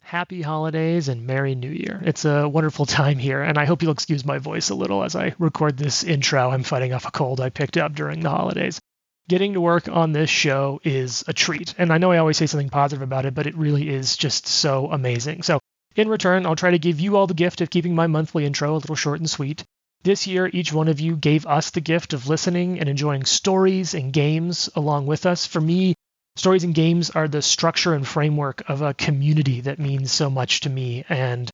happy holidays and Merry New Year. It's a wonderful time here, and I hope you'll excuse my voice a little as I record this intro. I'm fighting off a cold I picked up during the holidays. Getting to work on this show is a treat, and I know I always say something positive about it, but it really is just so amazing. So in return, I'll try to give you all the gift of keeping my monthly intro a little short and sweet. This year, each one of you gave us the gift of listening and enjoying stories and games along with us. For me, stories and games are the structure and framework of a community that means so much to me and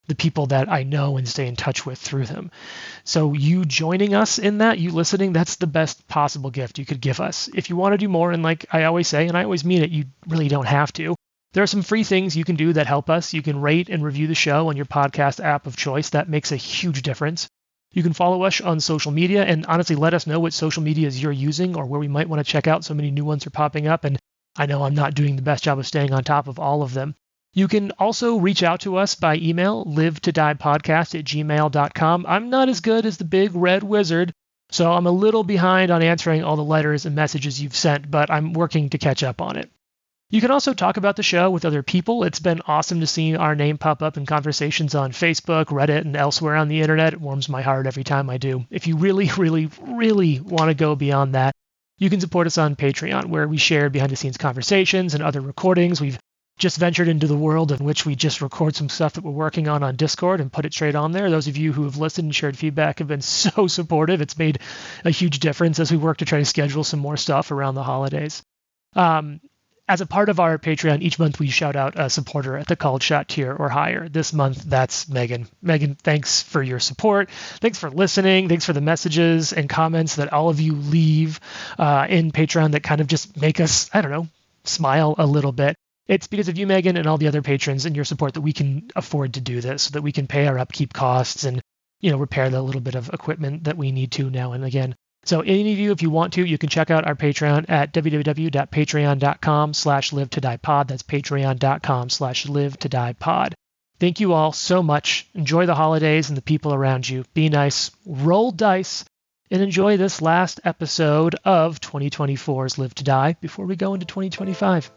the people that I know and stay in touch with through them. So you joining us in that, you listening, that's the best possible gift you could give us. If you want to do more, and like I always say, and I always mean it, you really don't have to. There are some free things you can do that help us. You can rate and review the show on your podcast app of choice. That makes a huge difference. You can follow us on social media and honestly let us know what social medias you're using or where we might want to check out. So many new ones are popping up, and I know I'm not doing the best job of staying on top of all of them. You can also reach out to us by email, livetodiepodcast@gmail.com. I'm not as good as the big red wizard, so I'm a little behind on answering all the letters and messages you've sent, but I'm working to catch up on it. You can also talk about the show with other people. It's been awesome to see our name pop up in conversations on Facebook, Reddit, and elsewhere on the internet. It warms my heart every time I do. If you really, really, really want to go beyond that, you can support us on Patreon, where we share behind-the-scenes conversations and other recordings. We've just ventured into the world in which we just record some stuff that we're working on Discord and put it straight on there. Those of you who have listened and shared feedback have been so supportive. It's made a huge difference as we work to try to schedule some more stuff around the holidays. As a part of our Patreon, each month we shout out a supporter at the Called Shot tier or higher. This month, that's Megan. Megan, thanks for your support. Thanks for listening. Thanks for the messages and comments that all of you leave in Patreon that kind of just make us, smile a little bit. It's because of you, Megan, and all the other patrons and your support that we can afford to do this, so that we can pay our upkeep costs and, repair the little bit of equipment that we need to now and again. So any of you, if you want to, you can check out our Patreon at www.patreon.com/livetodiepod. That's patreon.com/livetodiepod. Thank you all so much. Enjoy the holidays and the people around you. Be nice, roll dice, and enjoy this last episode of 2024's Live to Die before we go into 2025.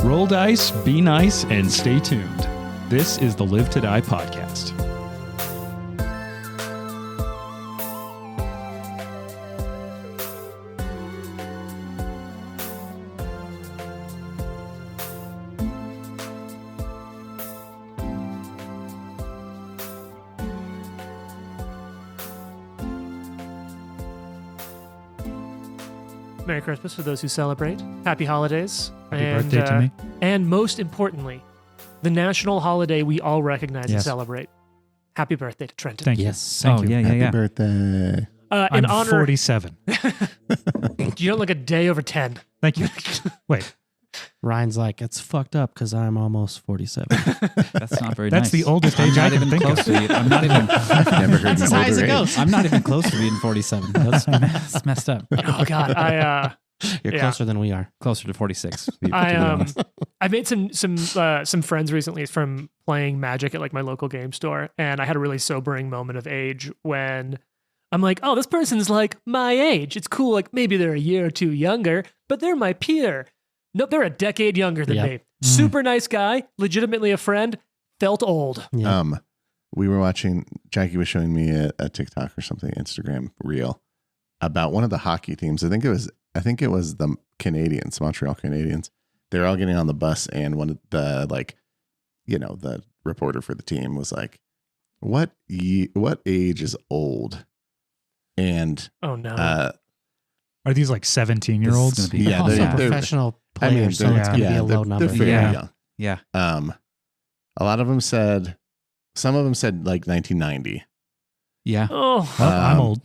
Roll dice, be nice, and stay tuned. This is the Live to Die podcast. Merry Christmas for those who celebrate. Happy holidays. Happy birthday to me. And most importantly, the national holiday we all recognize and celebrate. Happy birthday to Trenton. Thank you. Yes. Thank you. Happy birthday. In I'm honor, 47. you don't look a day over 10. Thank you. Wait, Ryan's like, it's fucked up because I'm almost 47. That's not very that's nice. the oldest age I'm I not can even think close of. to it. I'm not even. Never heard That's an as high as older it age. goes. I'm not even close to being 47. That's messed up. Oh God, You're Yeah. closer than we are. Closer to 46. To be I honest. made some friends recently from playing Magic at like my local game store, and I had a really sobering moment of age when I'm like, oh, this person's like my age. It's cool, like maybe they're a year or two younger, but they're my peer. Nope, they're a decade younger than me. Super nice guy, legitimately a friend, felt old. Yeah. We were watching, Jackie was showing me a TikTok or something, Instagram reel about one of the hockey teams. I think it was the Canadiens, Montreal Canadiens. They're all getting on the bus, and one of the the reporter for the team was like, what age is old? And Oh no. Are these like 17-year-olds? This is gonna be- yeah, Oh, they're, yeah. they're Professional players, so it's going to be a low number. They're fairly Yeah. young. Yeah. A lot of them said, some of them said like 1990, Yeah. Oh, Well, I'm Um, old.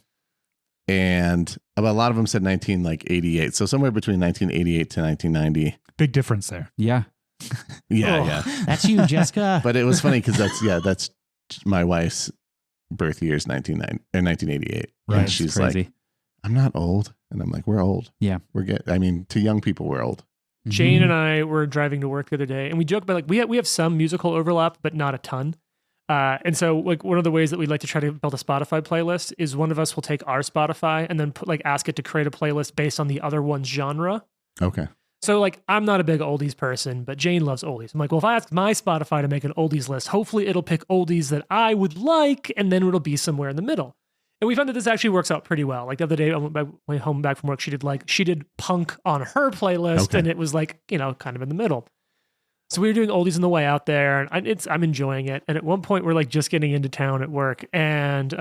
and a lot of them said 1988. So somewhere between 1988 to 1990. Big difference there. Yeah. Yeah, Oh. yeah. That's you, Jessica. But it was funny because that's my wife's birth year is 1988. Right. And she's Crazy. like, I'm not old. And I'm like, we're old. Yeah. To young people, we're old. Jane and I were driving to work the other day, and we joked about like we have some musical overlap, but not a ton. And so like one of the ways that we'd like to try to build a Spotify playlist is one of us will take our Spotify and then ask it to create a playlist based on the other one's genre. Okay. So like I'm not a big oldies person, but Jane loves oldies. I'm like, well, if I ask my Spotify to make an oldies list, hopefully it'll pick oldies that I would like, and then it'll be somewhere in the middle. And we found that this actually works out pretty well. Like the other day, on my way home back from work, she did punk on her playlist, Okay. and it was like, kind of in the middle. So we were doing oldies on the way out there, and I'm enjoying it. And at one point, we're like just getting into town at work, and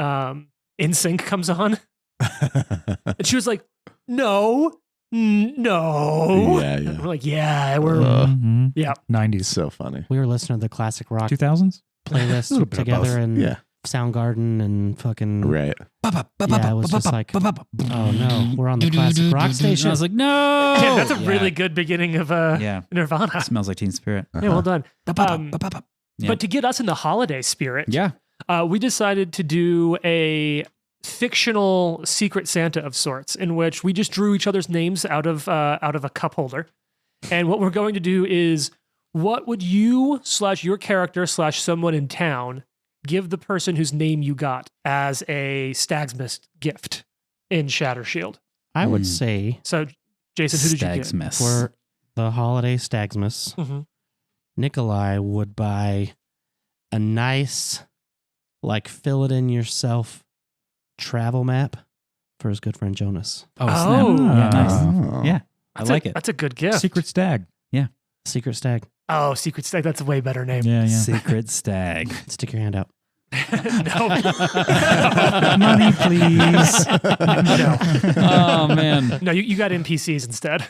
NSYNC comes on, and she was like, "No, no." Yeah, And yeah. we're like, "Yeah, we're Mhm. yeah." 90s. So funny. We were listening to the classic rock 2000s? playlist little bit of together both. in Yeah. Soundgarden and fucking. Right. Yeah, it was just like, oh no, we're on the classic rock And station. I was like, no. Yeah, that's a Yeah. really good beginning of Yeah. Nirvana. Smells like Teen Spirit. Yeah, well done. Yeah. But to get us in the holiday spirit, Yeah. we decided to do a fictional Secret Santa of sorts, in which we just drew each other's names out of a cup holder. And what we're going to do is, what would you / your character / someone in town give the person whose name you got as a Stagsmas gift in Shatter Shield? I would Mm. say So, Jason, who did you get? Stagsmas. for the holiday Stagsmas, Mhm. Nikolai would buy a nice, like, fill it in yourself travel map for his good friend Jonas. Oh, Oh. snap. Yeah, nice. Oh. Yeah. That's I like it. That's a good gift. Secret stag. Secret Stag. Oh, Secret Stag. That's a way better name. Yeah, yeah. Secret stag. Stick your hand out. No. Money, please. No. Oh, man. No, you got NPCs instead.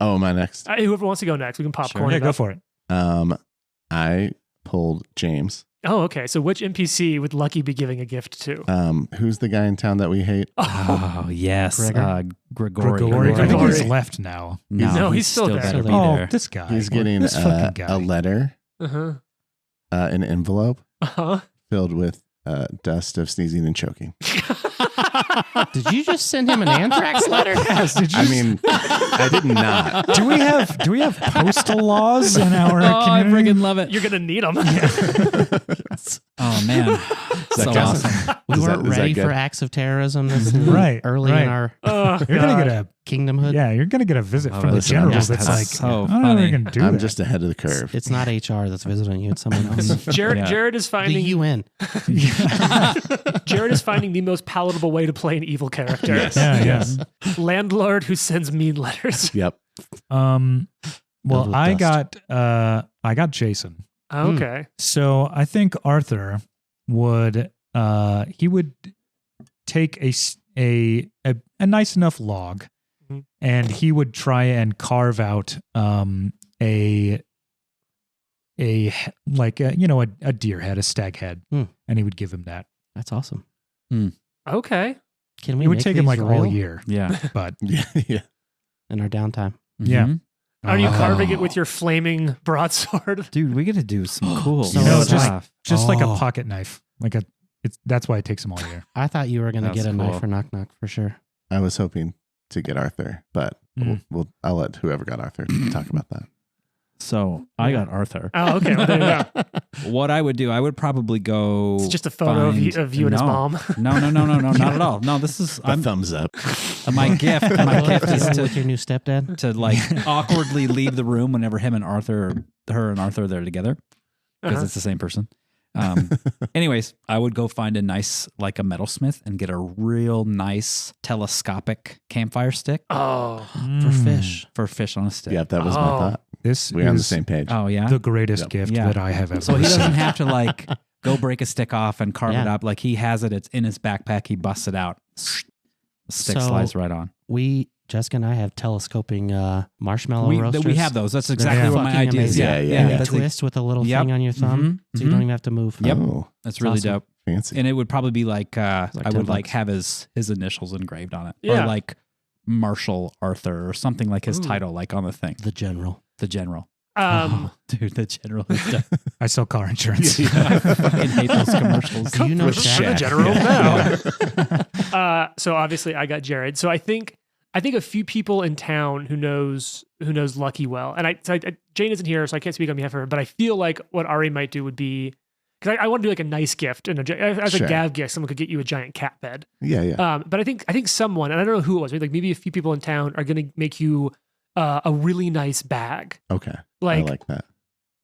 Oh, am I next? Whoever wants to go next, we can popcorn Yeah, it go up. for it. I pulled James. Oh, okay. So which NPC would Lucky be giving a gift to? Who's the guy in town that we hate? Oh, yes. Gregor? Gregory. Gregory. I think Gregory. he's left now. No, he's still there. better be Oh, there. this guy. He's getting this fucking guy. a letter, Uh-huh. an envelope Uh-huh. filled with dust of sneezing and choking. Did you just send him an anthrax letter? Yes, did you? I mean, I did not. do we have postal laws in our Oh, I community? freaking love it. You're going to need them. Oh, man. So count? awesome. We Does that- weren't is that ready good? for acts of terrorism this Right, early right. in our Oh, You're gonna God. get a kingdomhood. you're gonna get a visit Oh, from the listen, general just- that's that's like, so I don't know if funny. we can do I'm that. just ahead of the curve. It's not HR that's visiting you; it's someone else. Jared, Yeah. Jared is The finding UN. Jared is finding the most palatable way to play an evil character. Yes. Yeah, yes. Landlord who sends mean letters. Yep. Well, Filled with I dust. got Jason. Okay. So I think Arthur would he would take a nice enough log, Mhm. and he would try and carve out a deer head, a stag head, Hmm. and he would give him that. That's awesome. Okay. Can we? It would make take him these like all real year, Yeah. but Yeah. Yeah. in our downtime. Yeah. Mhm. Are you uh, carving it with your flaming broadsword? Dude, we got to do some cool So You know, stuff. just like a Oh. pocket knife, that's why it takes him all year. I thought you were going to That's get a cool. knife for knock knock for sure. I was hoping to get Arthur, but I'll let whoever got Arthur talk about that. So I got Arthur. Oh, okay. Well, there you go. What I would do, I would probably go. It's just a photo of find- you and his No. mom. No, not at all. No, this is A thumbs up. my gift. My gift is Dealing with to your new stepdad. like awkwardly leave the room whenever her and Arthur are there together because Uh-huh. it's the same person. Anyways, I would go find a nice like a metalsmith and get a real nice telescopic campfire stick Oh. For fish. for fish on a stick. Yep, that was my Oh. thought. This We're on the is same page. Oh yeah. the greatest Yep. gift Yeah. that I have ever So he seen. doesn't have to like go break a stick off and carve it Yeah. up. Like he has it. It's in his backpack. He busts it out. The stick So- slides right on. Jessica and I have telescoping marshmallow roasters. We have those. That's exactly They're what my fucking idea is. amazing. Yeah, Yeah, yeah. yeah. You That's, twist with a little Yep. thing on your thumb, Mhm. so you don't even have to move. Yep. Oh, that's really awesome. dope. fancy. And it would probably be like, like I would $10. like have his initials engraved on it, Yeah. or like Marshall Arthur or something like his Ooh. title, like on the thing. The general. The general. Dude, The general. Is dope. I sell car insurance. I fucking hate those commercials. Do you know with Shaq? the Shaq. general Yeah. now. So obviously I got Jared. So I think a few people in town who knows Lucky well, and Jane isn't here, so I can't speak on behalf of her. But I feel like what Ari might do would be because I want to do like a nice gift and as Sure. a Gav gift, someone could get you a giant cat bed. Yeah. But I think someone, and I don't know who it was, maybe a few people in town are going to make you a really nice bag, Okay. I like like that.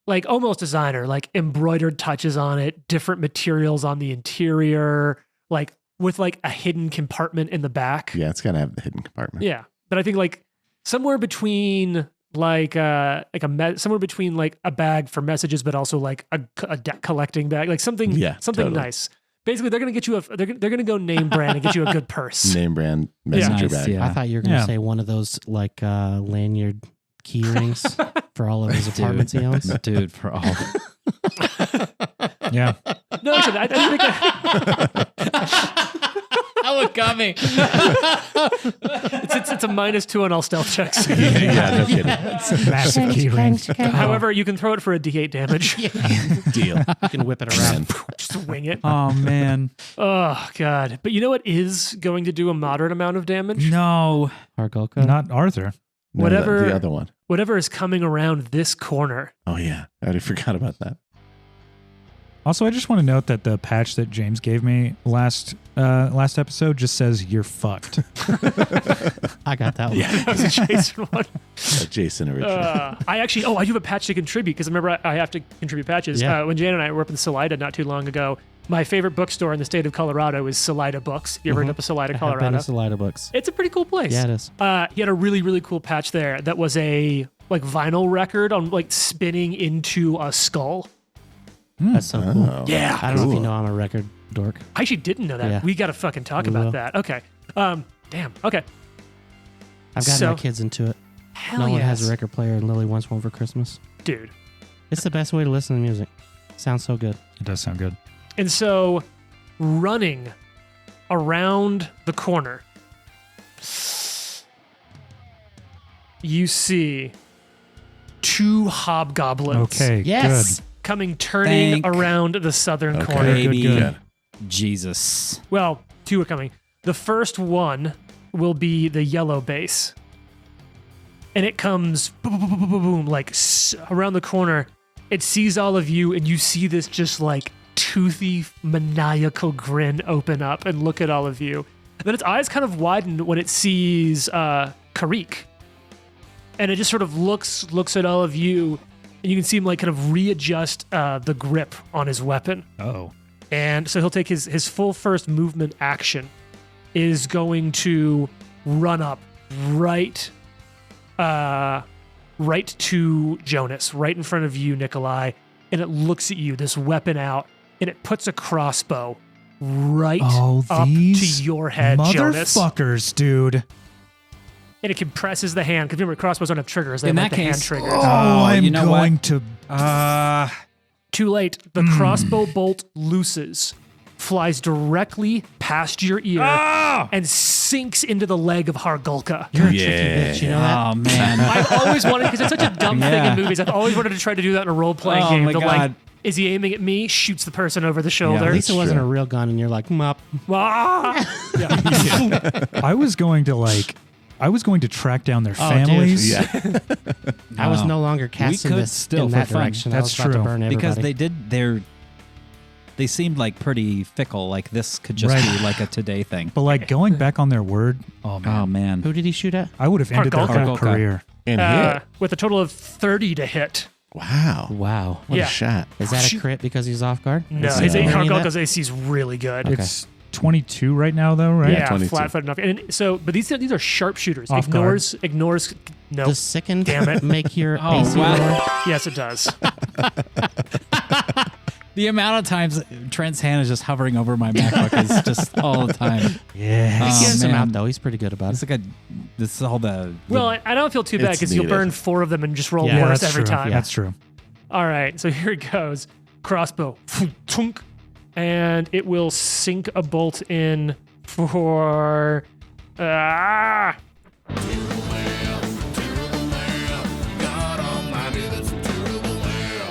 like almost designer, like embroidered touches on it, different materials on the interior, like with like a hidden compartment in the back. Yeah, it's got to have the hidden compartment. Yeah, but I think like somewhere between somewhere between like a bag for messages, but also like a deck collecting bag, like something Totally. nice. Basically, they're gonna get you they're gonna go name brand and get you a good purse. Name brand messenger Nice, bag. yeah. I thought you were going to Yeah. say one of those like lanyard key rings for all of his apartments he owns. Dude, for all. Yeah. No, listen, I think How coming? it's a -2 on all stealth checks. Yeah, no kidding. Massive key ring. However, you can throw it for a D8 damage. Deal. You can whip it around. Just wing it. Oh man. Oh god! But you know what is going to do a moderate amount of damage? No. Hargolka. Not Arthur. No, Whatever- the other one. Whatever is coming around this corner. Oh yeah, I already forgot about that. Also, I just want to note that the patch that James gave me last episode just says "you're fucked." I got that one. Yeah, that was a Jason one. Jason original. I do have a patch to contribute because remember I have to contribute patches. Yeah. When Jan and I were up in Salida not too long ago, my favorite bookstore in the state of Colorado is Salida Books. You ever heard of Salida, I have been Colorado? to Salida Books. It's a pretty cool place. Yeah, it is. He had a really, really cool patch there that was a like vinyl record on like spinning into a skull. That's so cool. Oh, Yeah. I don't know if you cool. know I'm a record dork. I actually didn't know that. Yeah. We got to fucking talk We about will. that. Okay. Damn. Okay. I've gotten So- my kids into it. Hell no one yes. has a record player and Lily wants one for Christmas. Dude. It's the best way to listen to music. Sounds so good. It does sound good. And so running around the corner, you see two hobgoblins Okay. Yes. turning Thank- around the southern Okay. corner. Baby. good. Jesus. Well, two are coming. The first one will be the yellow base. And it comes boom, boom, boom, boom, boom, boom, like around the corner. It sees all of you, and you see this just like toothy, maniacal grin open up and look at all of you. And then its eyes kind of widen when it sees Karik. And it just sort of looks at all of you, and you can see him like kind of readjust the grip on his weapon. Oh. And so he'll take his full first movement action is going to run up right to Jonas, right in front of you, Nikolai, and it looks at you, this weapon out, and it puts a crossbow right Oh, up these to your head, Jonas. motherfuckers, dude. And it compresses the hand, because remember, crossbows don't have triggers, they In have that like the hand case- triggers. Oh, I'm you know what? going to. Too late. The crossbow bolt looses, flies directly past your ear, and sinks into the leg of Hargolka. You're a Yeah. tricky bitch, you know that? Oh, man. I've always wanted, because it's such a dumb thing Yeah. in movies, I've always wanted to try to do that in a role-playing Oh game. my To like, God. is he aiming at me? Shoots the person over the shoulder. At least it That's wasn't true. a real gun, and you're like, mop. Ah! Yeah. I was going to track down their Oh, dude. families. Yeah. I was No. no longer casting could this still in for that fun. direction. That's I was about true. to burn everybody. Because they seemed like pretty fickle. Like this could just Right. be like a today thing. But like going back on their word, oh man, Oh, man. Who did he shoot at? I would have ended their Hargolka. whole career. And hit. With a total of 30 to hit. Wow. Wow. What Yeah. a shot. Is that a crit because he's off guard? No, Is his he learning that? Hargolka's AC is really good. Okay. It's 22 right now, though, right? Yeah, 22. flat-footed enough. And so, but these are sharpshooters. Off guard. Ignores. No, Does sickened Damn it. make your Oh, AC wow. lower? yes, it does. The amount of times Trent's hand is just hovering over my MacBook is just all the time. Yeah. Oh, He gives him man. out though. He's pretty good about It's it. like this is all the Well, I don't feel too bad It's because you'll needed. burn 4 of them and just roll Yeah, worse that's every true. time. That's true. All right, so here it goes. Crossbow. Tunk. And it will sink a bolt in for.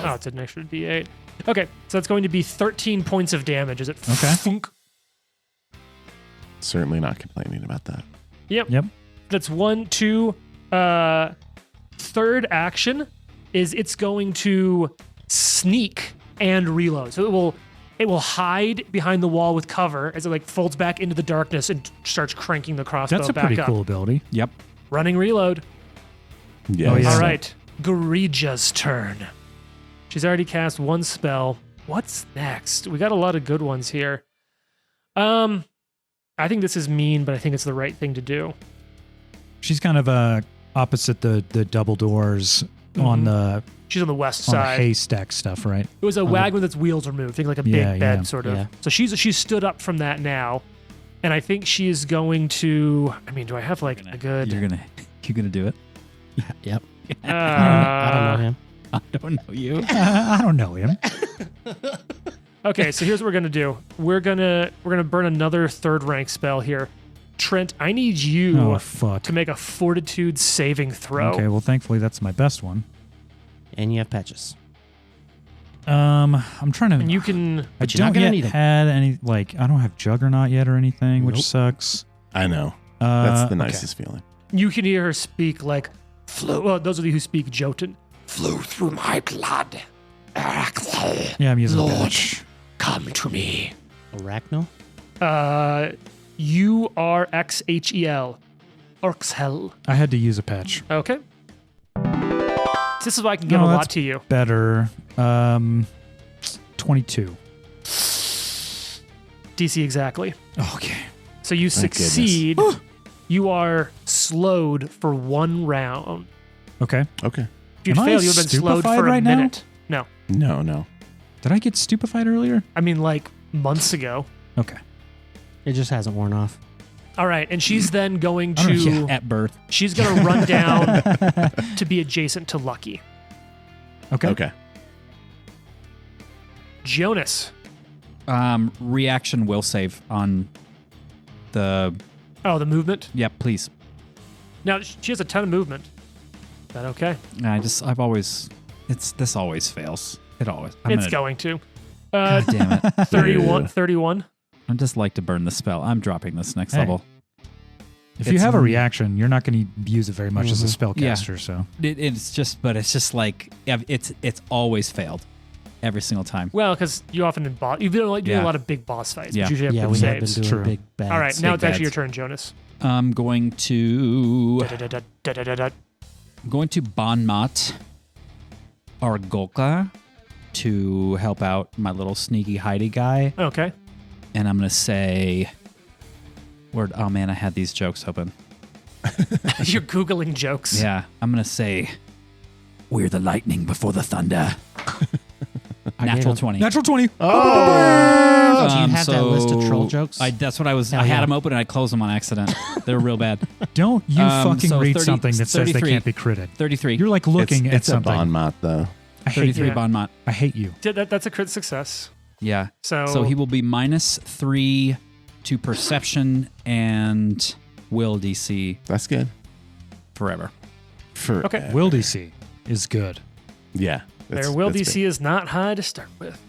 Oh, it's an extra D8. Okay, so that's going to be 13 points of damage. Is it? Okay. Thunk? Certainly not complaining about that. Yep. Yep. That's 1, 2. Third action is it's going to sneak and reload. So it will hide behind the wall with cover as it like folds back into the darkness and starts cranking the crossbow That's a back pretty up. cool ability. Yep. Running reload. Yes. Oh, yeah. All right, Garija's turn. She's already cast one spell. What's next? We got a lot of good ones here. I think this is mean, but I think it's the right thing to do. She's kind of opposite the double doors on the She's on the west on the side. haystack stuff, right? It was a wagon that's wheels removed. Think like a Yeah, big bed, yeah, sort of. yeah. So she's stood up from that now, and I think she is going to. I mean, do I have like a good? You're gonna do it. Yep. Uh, I don't know him. I don't know you. I don't know him. Okay, so here's what we're gonna do. We're gonna burn another third rank spell here. Trent, I need you Oh fuck. to make a Fortitude saving throw. Okay, well, thankfully that's my best one. And you have patches. I'm trying to. And you can. I But you're not don't gonna yet need 'em. had any like I don't have Juggernaut yet or anything, which Nope. sucks. I know. That's the okay. nicest feeling. You can hear her speak like, well, those of you who speak Jotun, flow through my blood. Araxel, Yeah, I'm using a Lord, patch. come to me. Arachno? URXHEL. Orxhel. I had to use a patch. Okay. This is why I can give No, a lot that's- to you. Better. 22. DC exactly. Okay. So you Thank goodness. succeed. You are slowed for 1 round. Okay. Okay. If you Am I fail, you've been slowed stupefied for a right now? minute. No. No. Did I get stupefied earlier? I mean, like months ago. Okay. It just hasn't worn off. All right. And she's then going I don't to. know, At birth. She's going to run down to be adjacent to Lucky. Okay. Okay. Jonas. Reaction will save on the. Oh, the movement. Yeah, please. Now, she has a ton of movement. Is that okay? I've always. This always fails. It always. It's going to. God damn it. 31. 31. I just like to burn the spell. I'm dropping this next Hey. level. If you It's- have a reaction, you're not going to use it very much as a Mhm. spellcaster. So It's just like it's always failed every single time. Well, because you often you've been doing Yeah. a lot of big boss fights, Yeah. which usually have Yeah, good we have been saves. doing True. big bads. All right, now Big it's actually bads. your turn, Jonas. I'm going to Da-da-da-da-da-da-da. Bon Mot Argolka to help out my little sneaky hidey guy, Okay. and I'm gonna say, "Word, oh man, I had these jokes open." You're Googling jokes. Yeah, I'm gonna say, "We're the lightning before the thunder." I gave Natural him- 20. natural 20. Oh! Do you have that list of troll jokes? That's what I was. Hell I had yeah. them open and I closed them on accident. They're real bad. Don't you fucking so read 30 something that says they 33. can't be critted. 33. You're like looking at it's a something. Bon Mot, though. I hate 33 Yeah. Bon Mot. I hate you. That's a crit success. Yeah. So, So he will be -3 to perception and will DC That's good. forever. For Okay. Will DC is good. Yeah. that's- their will that's DC big. is not high to start with.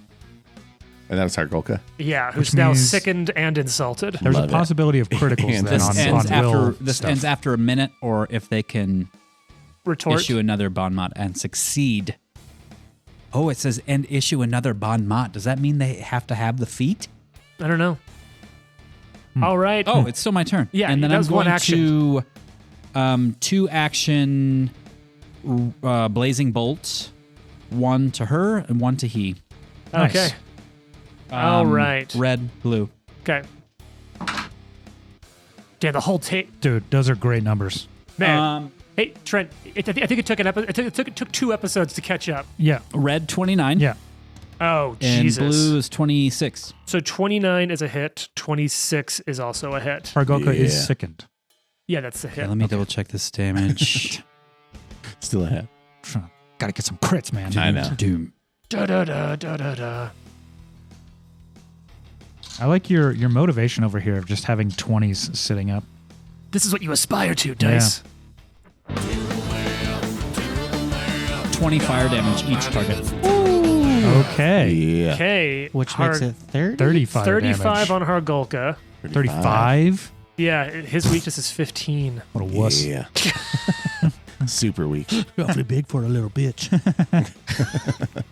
And that was Hargolka. Yeah, who's Which now means- sickened and insulted. There's Love a it. possibility of criticals And then This on ends will after stuff. ends after a minute, or if they can Retort. issue another Bon Mot and succeed. Oh, it says and issue another Bon Mot. Does that mean they have to have the feat? I don't know. All right. Oh, it's still my turn. Yeah, and then that I'm was one going action. to 2 action blazing bolt, 1 to her and 1 to he. Nice. Okay. All right. Red, blue. Okay. Yeah, the whole tape. Dude, those are great numbers. Man. Hey, Trent. I think it took an episode. It took 2 episodes to catch up. Yeah. Red 29. Yeah. Oh, And Jesus. blue is 26. So 29 is a hit. 26 is also a hit. Hargolka is Yeah. sickened. Yeah, that's the hit. Yeah, let me double check this damage. Still ahead. Gotta get some crits, man. I know. Doom. Da da da da da da. I like your motivation over here of just having 20s sitting up. This is what you aspire to, Dice. 20 fire damage each target. Okay. Yeah. Okay. Which makes it 30? 35 35 damage. on Hargolka. 35? Yeah, his weakness is 15. What a wuss. Yeah. Super weak. Awfully big for a little bitch.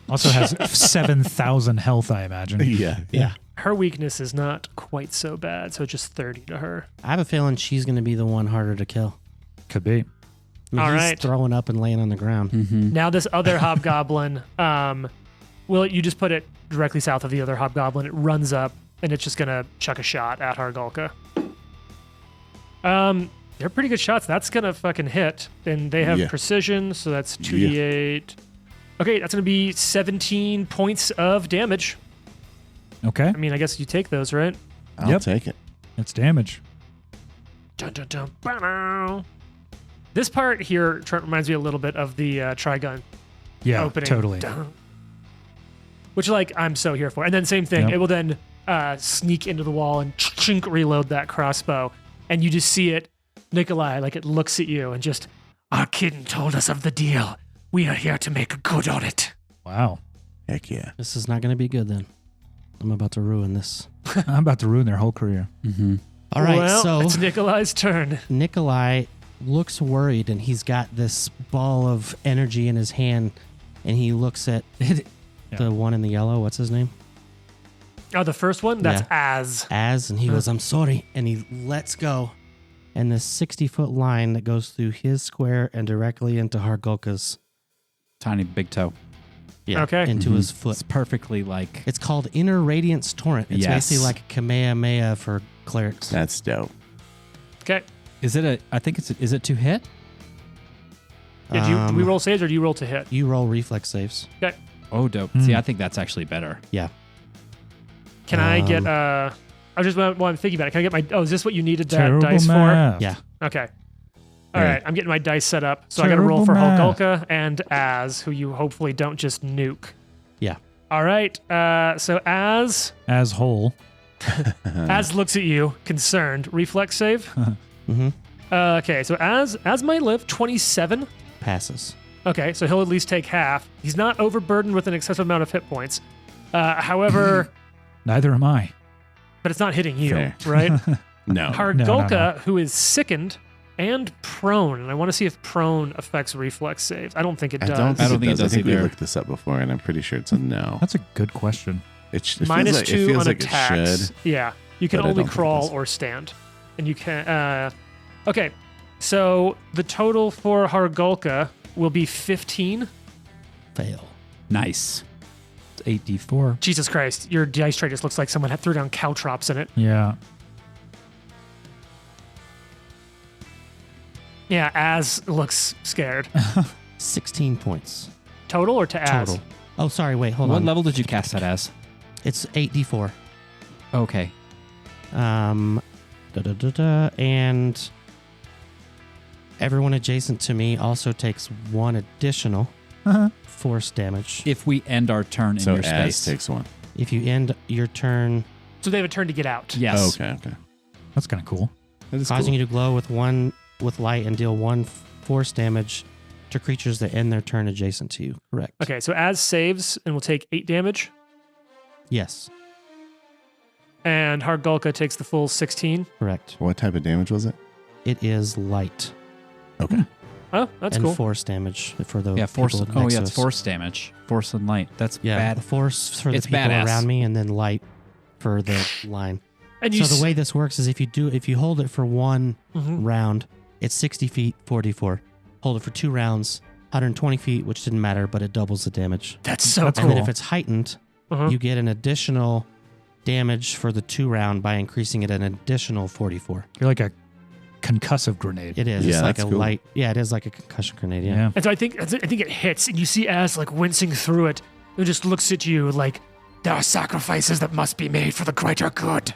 Also has 7,000 health, I imagine. Yeah. Yeah. Her weakness is not quite so bad, so just 30 to her. I have a feeling she's going to be the one harder to kill. Could be. I mean, All he's right. throwing up and laying on the ground. Mm-hmm. Now this other hobgoblin, will you just put it directly south of the other hobgoblin? It runs up and it's just gonna chuck a shot at Hargulka. They're pretty good shots. That's gonna fucking hit, and they have Yeah. precision, so that's 2d8. Okay, that's gonna be 17 points of damage. Okay. I mean, I guess you take those, right? I'll Yep. take it. It's damage. Dun, dun, dun, ba-dow. This part here Trent, reminds me a little bit of the Trigun Yeah, opening. totally. Dun. Which, like, I'm so here for. And then same thing. Yep. It will then sneak into the wall and chink, reload that crossbow. And you just see it, Nikolai, like it looks at you and just, our kitten told us of the deal. We are here to make good on it. Wow. Heck yeah. This is not going to be good then. I'm about to ruin this. I'm about to ruin their whole career. Mm-hmm. All right, well, so it's Nikolai's turn. Nikolai looks worried and he's got this ball of energy in his hand and he looks at the one in the yellow. What's his name? Oh, the first one? That's Az. And he goes, I'm sorry. And he lets go. And this 60-foot line that goes through his square and directly into Hargulka's. Tiny big toe. Yeah, Okay. into his foot. It's perfectly like. It's called Inner Radiance Torrent. It's Yes. basically like a Kamehameha for clerics. That's dope. Okay. Is it a? I think it's. Is it to hit? Yeah, do we roll saves or do you roll to hit? You roll reflex saves. Okay. Oh, dope. Hmm. See, I think that's actually better. Can I get, I just, while I'm thinking about it, can I get my, is this what you needed that dice math. Yeah. for? Okay. All Yeah. right, I'm getting my dice set up. So I got to roll for Terrible math. Hargulka and Az, who you hopefully don't just nuke. Yeah. All right, so Az As whole. looks at you, concerned. Reflex save. Mm-hmm. Okay, so Az might live 27. Passes. Okay, so he'll at least take half. He's not overburdened with an excessive amount of hit points. However, Neither am I. but it's not hitting you, Fair. right? No. Hargulka, no. who is sickened and prone, and I want to see if prone affects reflex saves. I don't think it I does. don't think, I don't it think it does. I does think we either. looked this up before, and I'm pretty sure it's a no. That's a good question. It feels Minus like, 2 it feels on like attacks. it should. Yeah, you can but I only don't think it crawl does. or stand, and you can. Okay, so the total for Hargulka will be 15. Fail. Nice. It's 8d4. Jesus Christ, your dice tray just looks like someone had threw down caltrops in it. Yeah. Yeah, Az looks scared. 16 points. Total or to Az? Total. Oh, sorry. Wait, hold What on. level did you cast that as? It's 8d4. Okay. And everyone adjacent to me also takes 1 additional force damage. If we end our turn in So your Az space. takes one. If you end your turn, So they have a turn to get out. Yes. Oh, okay. That's kind of cool. That is causing cool. you to glow with light and deal 1 force damage to creatures that end their turn adjacent to you. Correct. Okay, so Az saves and will take 8 damage, Yes. and Hargulka takes the full 16. Correct. What type of damage was it? It is light Okay. Oh, that's and cool. force damage for the Yeah, force. people Oh, next yeah, to it's us. force damage. Force and light. That's Yeah, bad. force for the It's people badass. around me, and then light for the line. And you So the way this works is if you hold it for 1 Mhm. round, it's 60 feet, 44. Hold it for 2 rounds, 120 feet, which didn't matter, but it doubles the damage. That's so That's And cool. then if it's heightened, Uh-huh. you get an additional damage for the 2 round by increasing it an additional 44. You're like a concussive grenade. It is. Yeah, It's like a that's cool. light. Yeah, it is like a concussion grenade. Yeah. Yeah. And so I think it hits, and you see Az like wincing through it, and just looks at you like, there are sacrifices that must be made for the greater good.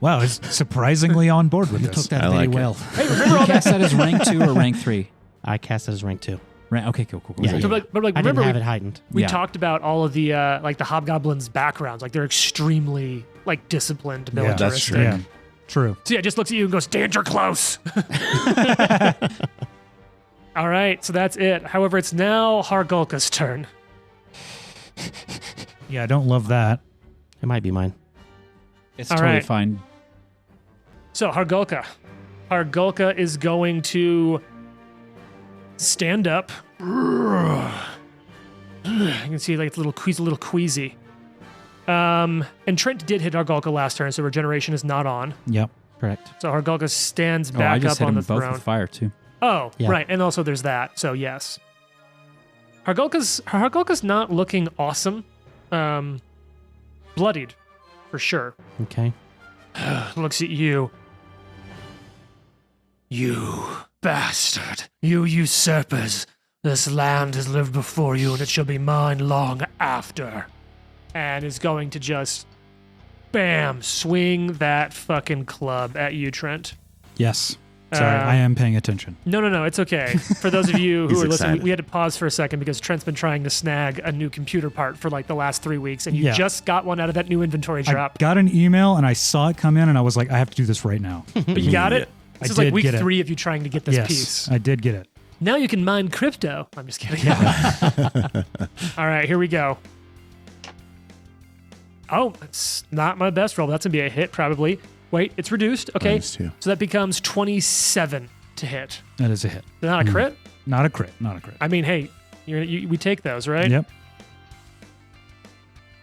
Wow, he's surprisingly on board with You took this. that I very like it. well. Hey, remember all You that? cast that as rank 2 or rank 3? I cast it as rank 2. Okay, cool. Yeah, So, yeah. but like, I didn't remember have we, it heightened. we Yeah. talked about all of the like the hobgoblins' backgrounds, like they're extremely like disciplined, Yeah, militaristic. that's true. Yeah. True. So yeah, just looks at you and goes, danger close. All right, so that's it. However, it's now Hargulka's turn. Yeah, I don't love that. It might be mine. It's All totally right. fine. So Hargulka is going to stand up. You can see like he's a little queasy. And Trent did hit Hargulka last turn, so regeneration is not on. Yep. Correct. So Hargulka stands I back just up hit on them the both throne. with fire too. Oh, Yeah. right. And also there's that. So yes. Hargulka's not looking awesome. Bloodied, for sure. Okay. Looks at you. You bastard. You usurpers. This land has lived before you, and it shall be mine long after. And is going to just, bam, swing that fucking club at you, Trent. Yes. Sorry, I am paying attention. No, it's okay. For those of you who He's are listening, excited. we had to pause for a second because Trent's been trying to snag a new computer part for like the last 3 weeks, and you Yeah. just got one out of that new inventory I drop. got an email and I saw it come in and I was like, I have to do this right now. But you got it? This I is like did week get it. 3 of you trying to get this yes, piece. I did get it. Now you can mine crypto. I'm just kidding. All right, here we go. Oh, that's not my best roll. That's going to be a hit, probably. Wait, it's reduced. Okay. -2. So that becomes 27 to hit. That is a hit. Not a crit? Not a crit. Not a crit. I mean, hey, we take those, right? Yep.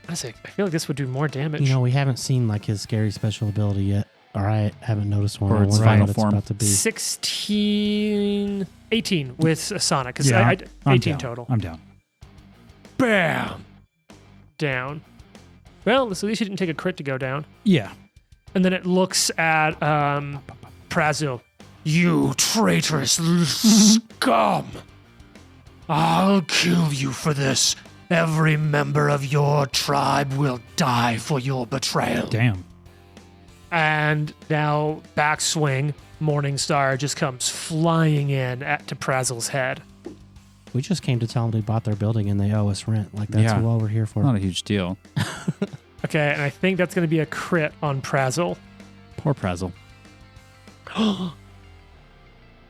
I feel like this would do more damage. You know, we haven't seen like his scary special ability yet. Or I haven't noticed one. Or I its wonder final what it's form. about to be. 18 with Sonic. 'Cause Yeah, I I'm 18 down. total. I'm down. Bam! Down. Well, at least you didn't take a crit to go down. Yeah. And then it looks at Prazil. You traitorous scum! I'll kill you for this. Every member of your tribe will die for your betrayal. Damn. And now backswing, Morningstar just comes flying in to Prazil's head. We just came to tell them they bought their building and they owe us rent. Like that's Yeah. all we're here for. Not a huge deal. Okay, and I think that's going to be a crit on Prazil. Poor Prazzle.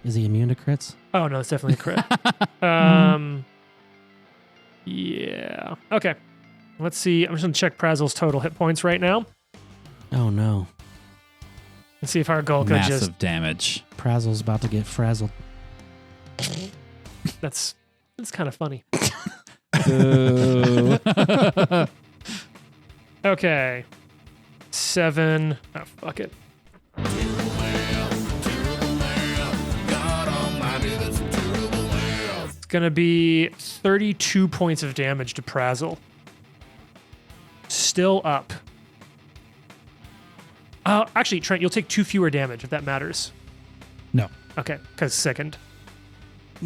Is he immune to crits? Oh no, it's definitely a crit. Yeah. Okay. Let's see. I'm just gonna check Prazil's total hit points right now Oh no. and see if Hargulka Massive just. damage. Prazzle's about to get frazzled. That's kind of funny. Boo. Okay. 7. Oh fuck it. It's gonna be 32 points of damage to Prazil. Still up. Actually, Trent, you'll take 2 fewer damage if that matters. No. Okay, because second.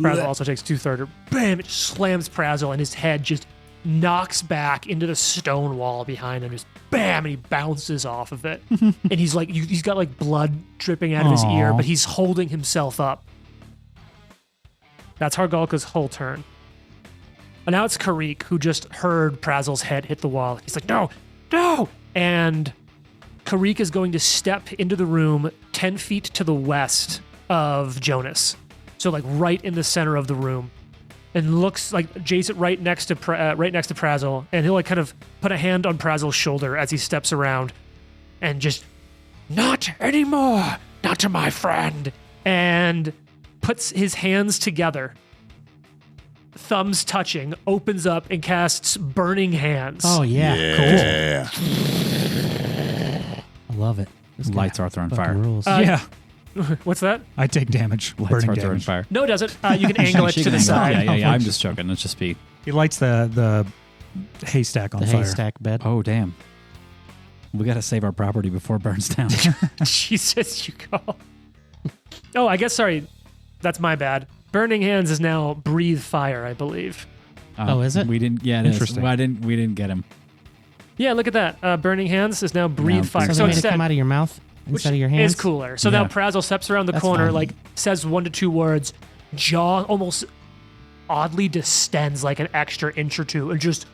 Prazil also takes 2/3. Bam! It slams Prazil, and his head just knocks back into the stone wall behind him. Just bam! And he bounces off of it. And he's like, he's got like blood dripping out of his ear, Aw. but he's holding himself up. That's Hargulka's whole turn. And now it's Karik, who just heard Prazil's head hit the wall. He's like, no! And Karik is going to step into the room 10 feet to the west of Jonas. So like right in the center of the room. And looks like Jason right next to Prazil. And he'll like kind of put a hand on Prazil's shoulder as he steps around. And just, not anymore! Not to my friend! And puts his hands together. Thumbs touching, opens up and casts Burning Hands. Oh yeah. Yeah. I love it. This guy Lights Arthur on fucking fire. rules. Yeah. What's that? I take damage. Lights Burning Arthur on damage. fire. No, it doesn't. You can angle it She to can the angle it. side. Yeah. I'm just joking. Let's just be. He lights the haystack on the fire. haystack bed. Oh, damn. We got to save our property before it burns down. Jesus, you go. Oh, I guess, sorry. That's my bad. Burning Hands is now Breathe Fire, I believe. Oh, is it? We didn't. Yeah, it is. Interesting. Well, we didn't get him. Yeah, look at that. Burning Hands is now Breathe No, Fire. So So they made it instead, come out of your mouth which instead of your hands. is cooler. So now Yeah. Prazil steps around the That's corner, fine. like says 1 to 2 words, jaw almost oddly distends like an extra inch or two, and just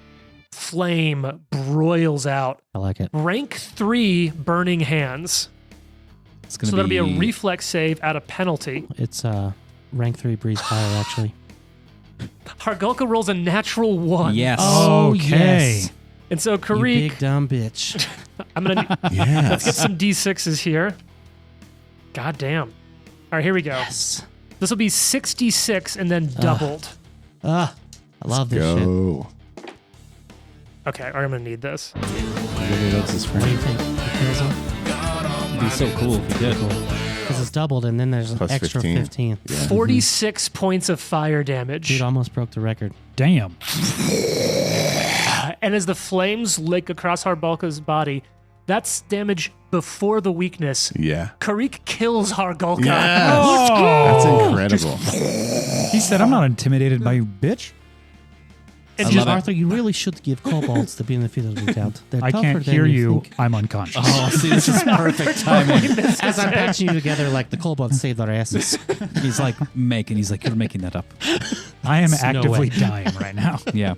flame broils out. I like it. Rank 3 Burning Hands. It's gonna So that'll be a reflex save at a penalty. It's rank 3 breathe fire actually. Hargulka rolls a natural 1. Yes. Okay. yes. And so You Karik, big dumb bitch. I'm gonna Yes. let's get some D6s here. God damn. All right, here we go. Yes. This will be 66 and then doubled. I love this shit. Go. Okay, I'm going to need this. Maybe that's his What do you friend. think? It kills him? It'd be so cool if you did. Because it's doubled, and then there's an Plus extra 15. Yeah. 46 points of fire damage. Dude almost broke the record. Damn. And as the flames lick across Hargulka's body, that's damage before the weakness. Yeah. Karik kills Hargulka. Yes. Oh. That's incredible. He said, I'm not intimidated by you, bitch. And I just love it. Arthur, you really should give kobolds to be in the field of doubt. They're I tougher can't than hear you. think. I'm unconscious. Oh, see, this is perfect timing. As I'm patching you together, like the kobolds saved our asses. He's like, you're making that up. I am There's no actively way. dying right now. Yeah.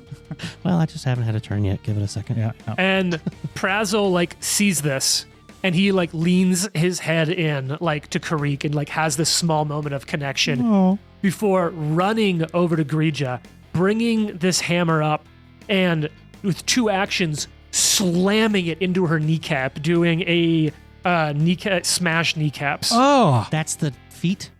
Well, I just haven't had a turn yet. Give it a second. Yeah. No. And Prazo like sees this and he like leans his head in like to Karik and like has this small moment of connection Oh. before running over to Grija, bringing this hammer up and with 2 actions slamming it into her kneecap, doing a kneecap smash kneecaps. Oh. That's the feat.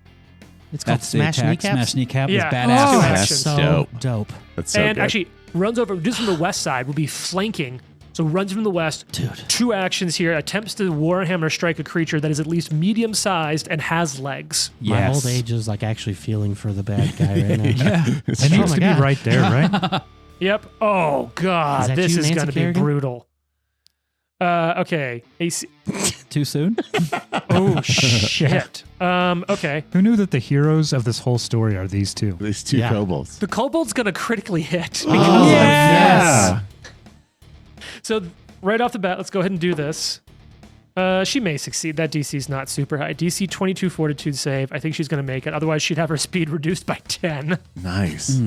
It's called That's the Smash attack. Kneecaps. Smash kneecap Yeah. is badass. Oh. That's actions. So dope. dope. That's so and good. actually runs over just from the west side, will be flanking. So runs from the west. Dude. 2 actions here. Attempts to Warhammer strike a creature that is at least medium sized and has legs. My Yes. old age is like actually feeling for the bad guy right now. Yeah. It's It true. needs my to God. be right there, right? Yep. Oh Is god, that this you, is Nancy going to be Kerrigan? brutal. Okay. AC. Too soon? Oh shit. Okay. Who knew that the heroes of this whole story are these two? These 2 Yeah. kobolds. The kobold's going to critically hit. Oh, yes. So right off the bat, let's go ahead and do this. She may succeed. That DC is not super high. DC 22 Fortitude save. I think she's going to make it. Otherwise, she'd have her speed reduced by 10. Nice.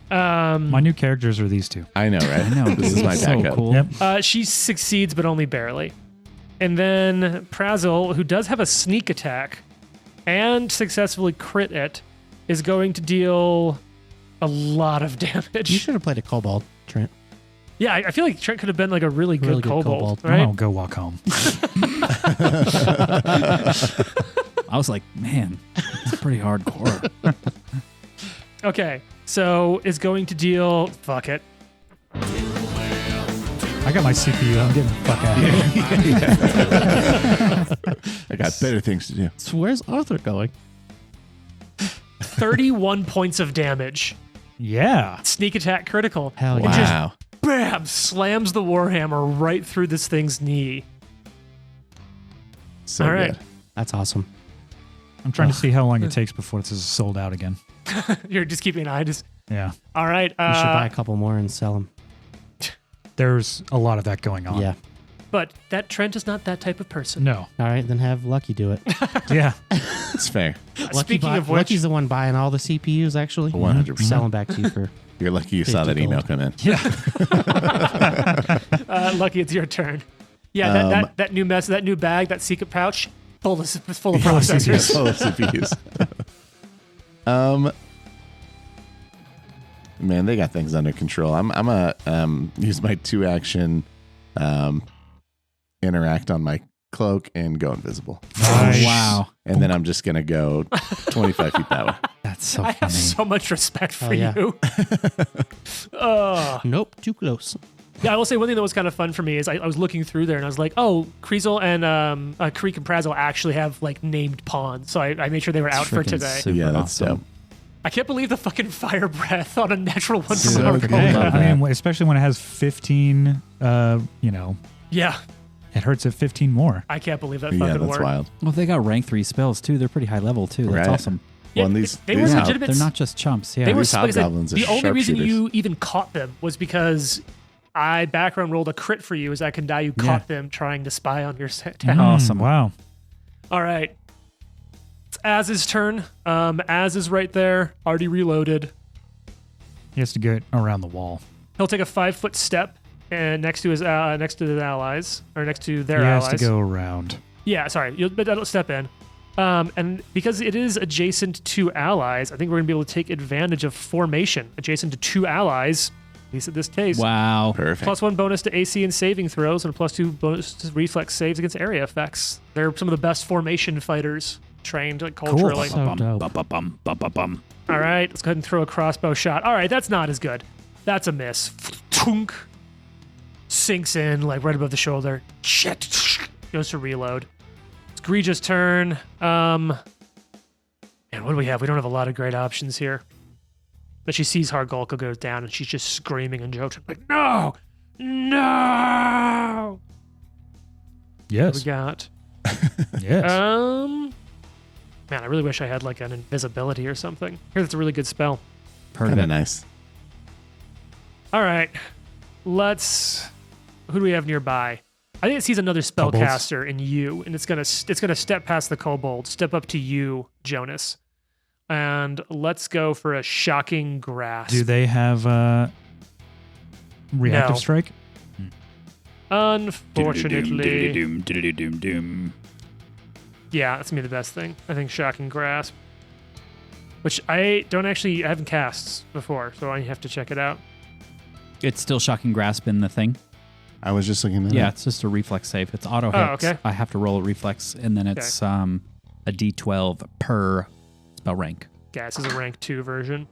My new characters are these two. I know, right? I know. This is my so backup. cool. Yep. She succeeds, but only barely. And then Prazel, who does have a sneak attack and successfully crit it, is going to deal a lot of You damage. should have played a kobold, Trent. Yeah, I feel like Trent could have been like a really good, Really good kobold, kobold. I'm right? gonna go walk home. I was like, man, it's pretty hardcore. Okay, so is going to deal. Fuck it. I got my CPU. I'm getting the fuck out of here. I got better things to do. So where's Arthur going? 31 points of damage. Yeah. Sneak attack critical. Hell And yeah. just Wow. bam, slams the Warhammer right through this thing's knee. So All right. good. That's awesome. I'm trying to see how long it takes before this is sold out again. You're just keeping an eye. Just Yeah. all right. You should buy a couple more and sell them. There's a lot of that going on. Yeah. But that Trent is not that type of person. No. All right, then have Lucky do it. Yeah. It's fair. Speaking of which, Lucky's the one buying all the CPUs, actually. 100%. Selling back to you for. You're lucky you saw that 50 email gold. come in. Lucky, it's your turn. Yeah, that new mess, that new bag, that secret pouch, full of processors. Full of CPUs. Man, they got things under control. I'm a use my 2 action interact on my cloak and go invisible. Nice. Wow. And then I'm just gonna go 25 feet that way. That's so I funny. have so much respect for Oh, yeah. you. Nope, too close. Yeah, I will say one thing that was kind of fun for me is I was looking through there and I was like, oh, Kriesel and Karik and Prazel actually have like named pawns. So I made sure they were out for Freaking today. super Yeah, that's awesome. dope. I can't believe the fucking fire breath on a natural one So from good. Hargulka. Love I mean, especially when it has 15, Yeah, it hurts at 15 more. I can't believe that Yeah, fucking that's worked. wild. Well, they got rank 3 spells too. They're pretty high level too. That's Right. awesome. Yeah, Well, and these they were these- legitimate. They're not just chumps. Yeah. They were These like I said, hobgoblins are the only reason sharpshooters. you even caught them was because I background rolled a crit for you as I can die. You caught them trying to spy on your set. Awesome. Wow. All right. It's Az's turn. Az is right there, already reloaded. He has to get around the wall. He'll take a 5-foot step and next to his allies, or next to their He has allies. to go around. Yeah, sorry, but that'll step in. And because it is adjacent to allies, I think we're gonna be able to take advantage of formation adjacent to 2 allies. At least in this case. Wow. Perfect. +1 bonus to AC and saving throws, and a +2 bonus to reflex saves against area effects. They're some of the best formation fighters trained like culturally. So dope. Bum, bum, bum, bum. All right, let's go ahead and throw a crossbow shot. All right, that's not as good. That's a miss. Tunk. Sinks in like right above the shoulder. Shit. Goes to reload. It's Grija's turn. Man, what do we have? We don't have a lot of great options here. But she sees Hargulka goes down and she's just screaming and joking like, no, no. What do Yes. we got? Yes. Man, I really wish I had like an invisibility or something. Here, that's a really good spell. Heard of Kind it. of nice. All right, who do we have nearby? I think it sees another spellcaster in you, and it's gonna step past the kobold, step up to you, Jonas, and let's go for a shocking grasp. Do they have reactive No. strike? Unfortunately, Doom. yeah, that's gonna be the best thing. I think shocking grasp, which I haven't cast before, so I have to check it out. It's still shocking grasp in the thing. I was just looking at Yeah, it. it's just a reflex save. It's auto hit. Oh, okay. I have to roll a reflex, and then it's a D12 per spell rank. Yeah, this is a rank 2 version.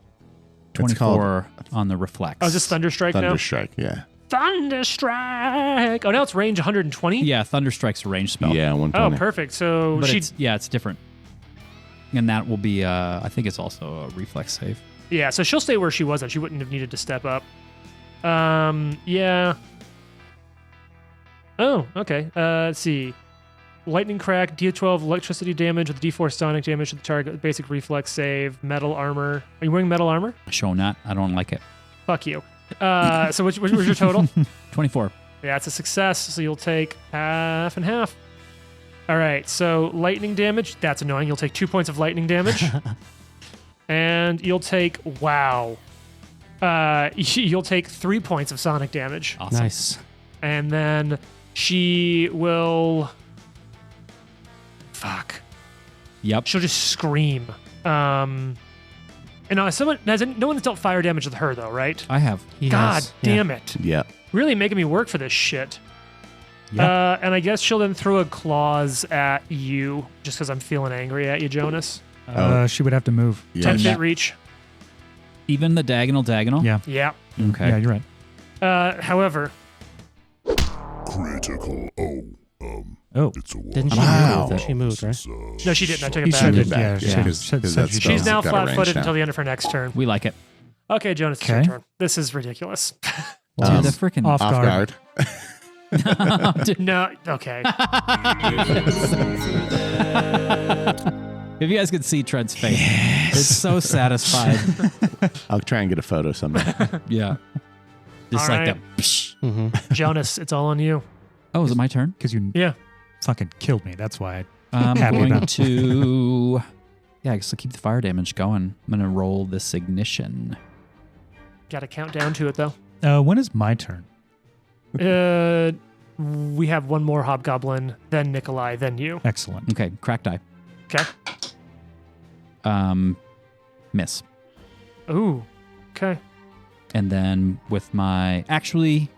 24 on the reflex. Oh, is this Thunderstrike now? Thunderstrike, yeah. Thunderstrike! Oh, now it's range 120? Yeah, Thunderstrike's a range spell. Yeah, Oh, 120. perfect. So But she... it's different. And that will be, I think it's also a reflex save. Yeah, so she'll stay where she was, and she wouldn't have needed to step up. Yeah. Oh, okay. Let's see. Lightning crack, D12 electricity damage with D4 sonic damage to the target, basic reflex save, metal armor. Are you wearing metal armor? Show not. I don't like it. Fuck you. So which was your total? 24. Yeah, it's a success, so you'll take half and half. All right, so lightning damage. That's annoying. You'll take 2 points of lightning damage. And you'll take, wow. You'll take 3 points of sonic damage. Awesome. Nice. And then she will... Fuck. Yep. She'll just scream. And no one's dealt fire damage with her, though, right? I have. He God has, yeah. damn it. Yeah. Really making me work for this shit. Yeah. And I guess she'll then throw a claws at you, just because I'm feeling angry at you, Jonas. She would have to move. 10 Yeah. feet reach. Even the diagonal. Yeah. Yeah. Okay. Yeah, you're right. However, Critical. Oh. It's a one. Didn't she Wow. move? She moved, right? no, she didn't. I took He it said back. it. Yeah, Back, she yeah. said- 'Cause said that she- spell- She's now got a range flat-footed now. until the end of her next turn. We like it. Okay, Jonas, it's your Okay. turn. This is ridiculous. Dude, the freaking. Off Off guard. guard. Dude, No, okay. if you guys could see Trent's face, it's so satisfied. I'll try and get a photo someday. Yeah. Just All like right. the. Psh. Mm-hmm. Jonas, it's all on you. Oh, is it my turn? Because you Yeah. fucking killed me. That's why. I'm Happy going about it. to. Yeah, I guess I'll keep the fire damage going. I'm going to roll this ignition. Got to count down to it, though. When is my turn? We have one more hobgoblin, then Nikolai, then you. Excellent. Okay, crack die. Okay. Miss. Ooh. Okay. And then with my. Actually,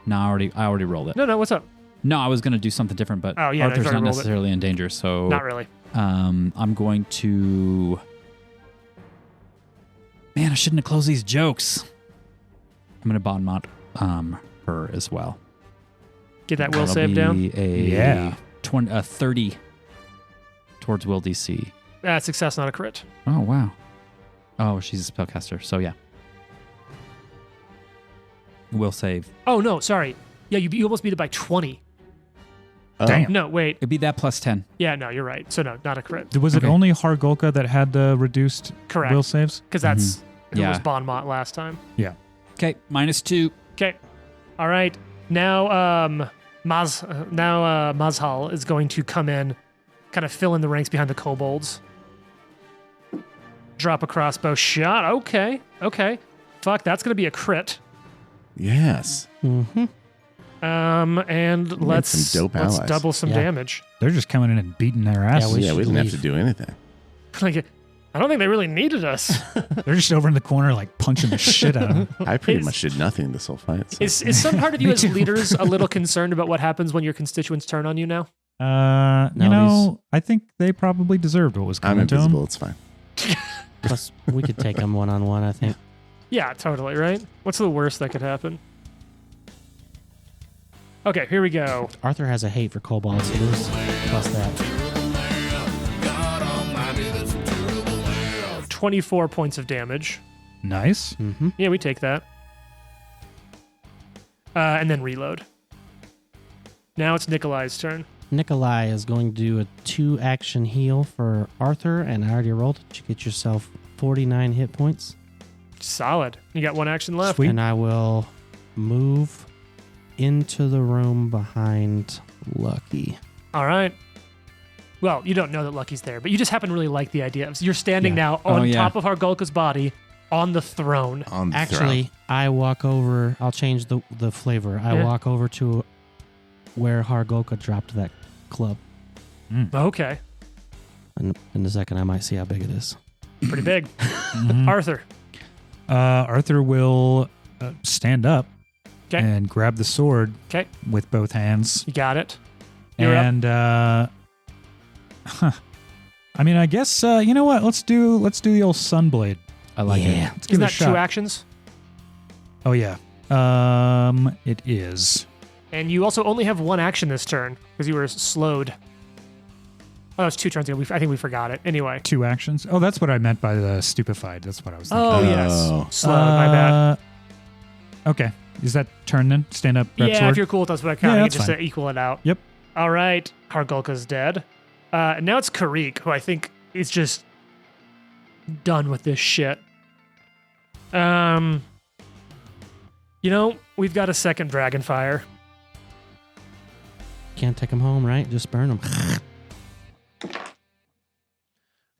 no, I already rolled it. No, what's up? No, I was going to do something different, but Oh, yeah, no, Arthur's you've already not rolled it. necessarily in danger, so. Not really. I'm going to. Man, I shouldn't have closed these jokes. I'm going to bon mot her as well. Get that will That'll save down. be a Yeah. 30 towards will DC. Success, not a crit. Oh, wow. Oh, she's a spellcaster, so yeah. Will save. Oh, no, sorry. Yeah, you almost beat it by 20. Oh. Damn. No, wait. It'd be that plus 10. Yeah, no, you're right. So, no, not a crit. Was it Okay. only Hargulka that had the reduced Correct. will saves? Because that's who Yeah. was Bon Mot last time. Okay, -2. Okay. All right. Now, Mazhal is going to come in, kind of fill in the ranks behind the kobolds. Drop a crossbow shot. Okay. Fuck, that's going to be a crit. Yes. Mm-hmm. And let's some dope allies. double some Yeah. damage. They're just coming in and beating their asses. we Yeah, we should didn't have to leave. do anything. Like, I don't think they really needed us. They're just over in the corner, like punching the shit out of them. I pretty Is- much did nothing this whole fight. So. Is some part of you Me as too. leaders a little concerned about what happens when your constituents turn on you now? I think they probably deserved what was I'm coming to invisible. them. It's fine. Plus, we could take them one-on-one, I think. Yeah, totally, right? What's the worst that could happen? Okay, here we go. Arthur has a hate for kobolds, so this plus that. 24 points of damage. Nice. Mm-hmm. Yeah, we take that. And then reload. Now it's Nikolai's turn. Nikolai is going to do a 2-action heal for Arthur, and I already rolled it. You get yourself 49 hit points. Solid. You got 1 action left. Sweet. And I will move into the room behind Lucky. All right. Well, you don't know that Lucky's there, but you just happen to really like the idea of you're standing Yeah. now on Oh, yeah. top of Hargulka's body on the throne. On the Actually, I walk over. I'll change the flavor. I Yeah. walk over to where Hargulka dropped that club. Okay. And in a second, I might see how big it is. Pretty big. Mhm. Arthur. Arthur will stand up 'Kay. and grab the sword 'Kay. with both hands. You got it. You're up. And I mean, I guess you know what? Let's do the old Sunblade. I like Yeah. it. Let's give Isn't it a that shot. 2 actions? Oh yeah. It is. And you also only have 1 action this turn because you were slowed. Oh, it's 2 turns ago. I think we forgot it. Anyway. 2 actions. Oh, that's what I meant by the stupefied. That's what I was thinking. Oh, Oh. yes. Slowed, my bad. Okay. Is that turn then? Stand up, grab Yeah, sword? if you're cool with us, but I kind Yeah, of that's just fine. to equal it out. Yep. All right. Hargulka's dead. And now it's Karik, who I think is just done with this shit. We've got a second Dragonfire. Can't take them home, right? Just burn them.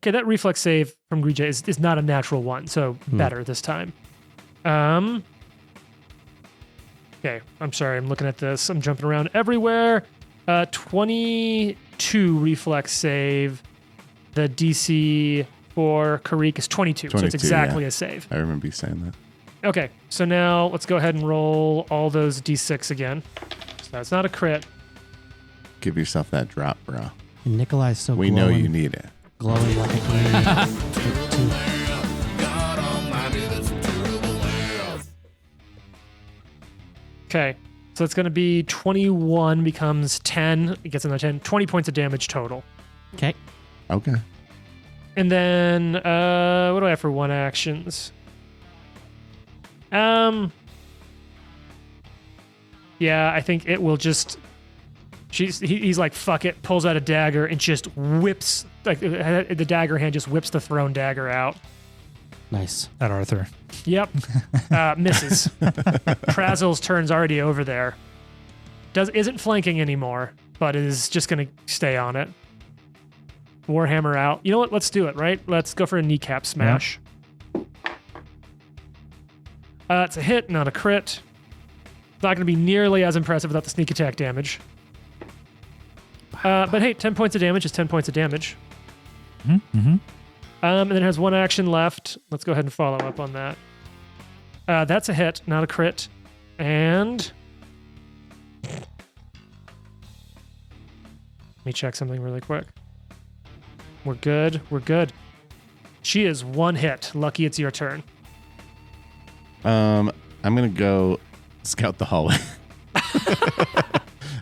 Okay, that reflex save from Grija is not a natural one, so better this time. Okay, I'm sorry, I'm looking at this. I'm jumping around everywhere. 22 reflex save. The DC for Karik is 22, so 22, it's exactly yeah. a save. I remember you saying that. Okay, so now let's go ahead and roll all those D6 again. So that's not a crit. Give yourself that drop, bro. And Nikolai's still We glowing, know you need it. glowing like a green. Okay, so it's going to be 21 becomes 10. It gets another 10. 20 points of damage total. Okay. Okay. And then, what do I have for 1 actions? Yeah, I think it will just. He's like, fuck it, pulls out a dagger and just whips, like the dagger hand just whips the thrown dagger out. Nice. At Arthur. Yep. Misses. Prazel's turn's already over there. Isn't flanking anymore, but is just going to stay on it. Warhammer out. You know what? Let's do it, right? Let's go for a kneecap smash. It's a hit, not a crit. It's not going to be nearly as impressive without the sneak attack damage. But hey, 10 points of damage is 10 points of damage. Mm-hmm. And then it has 1 action left. Let's go ahead and follow up on that. That's a hit, not a crit. And let me check something really quick. We're good. We're good. She is 1 hit. Lucky, it's your turn. I'm gonna go scout the hallway.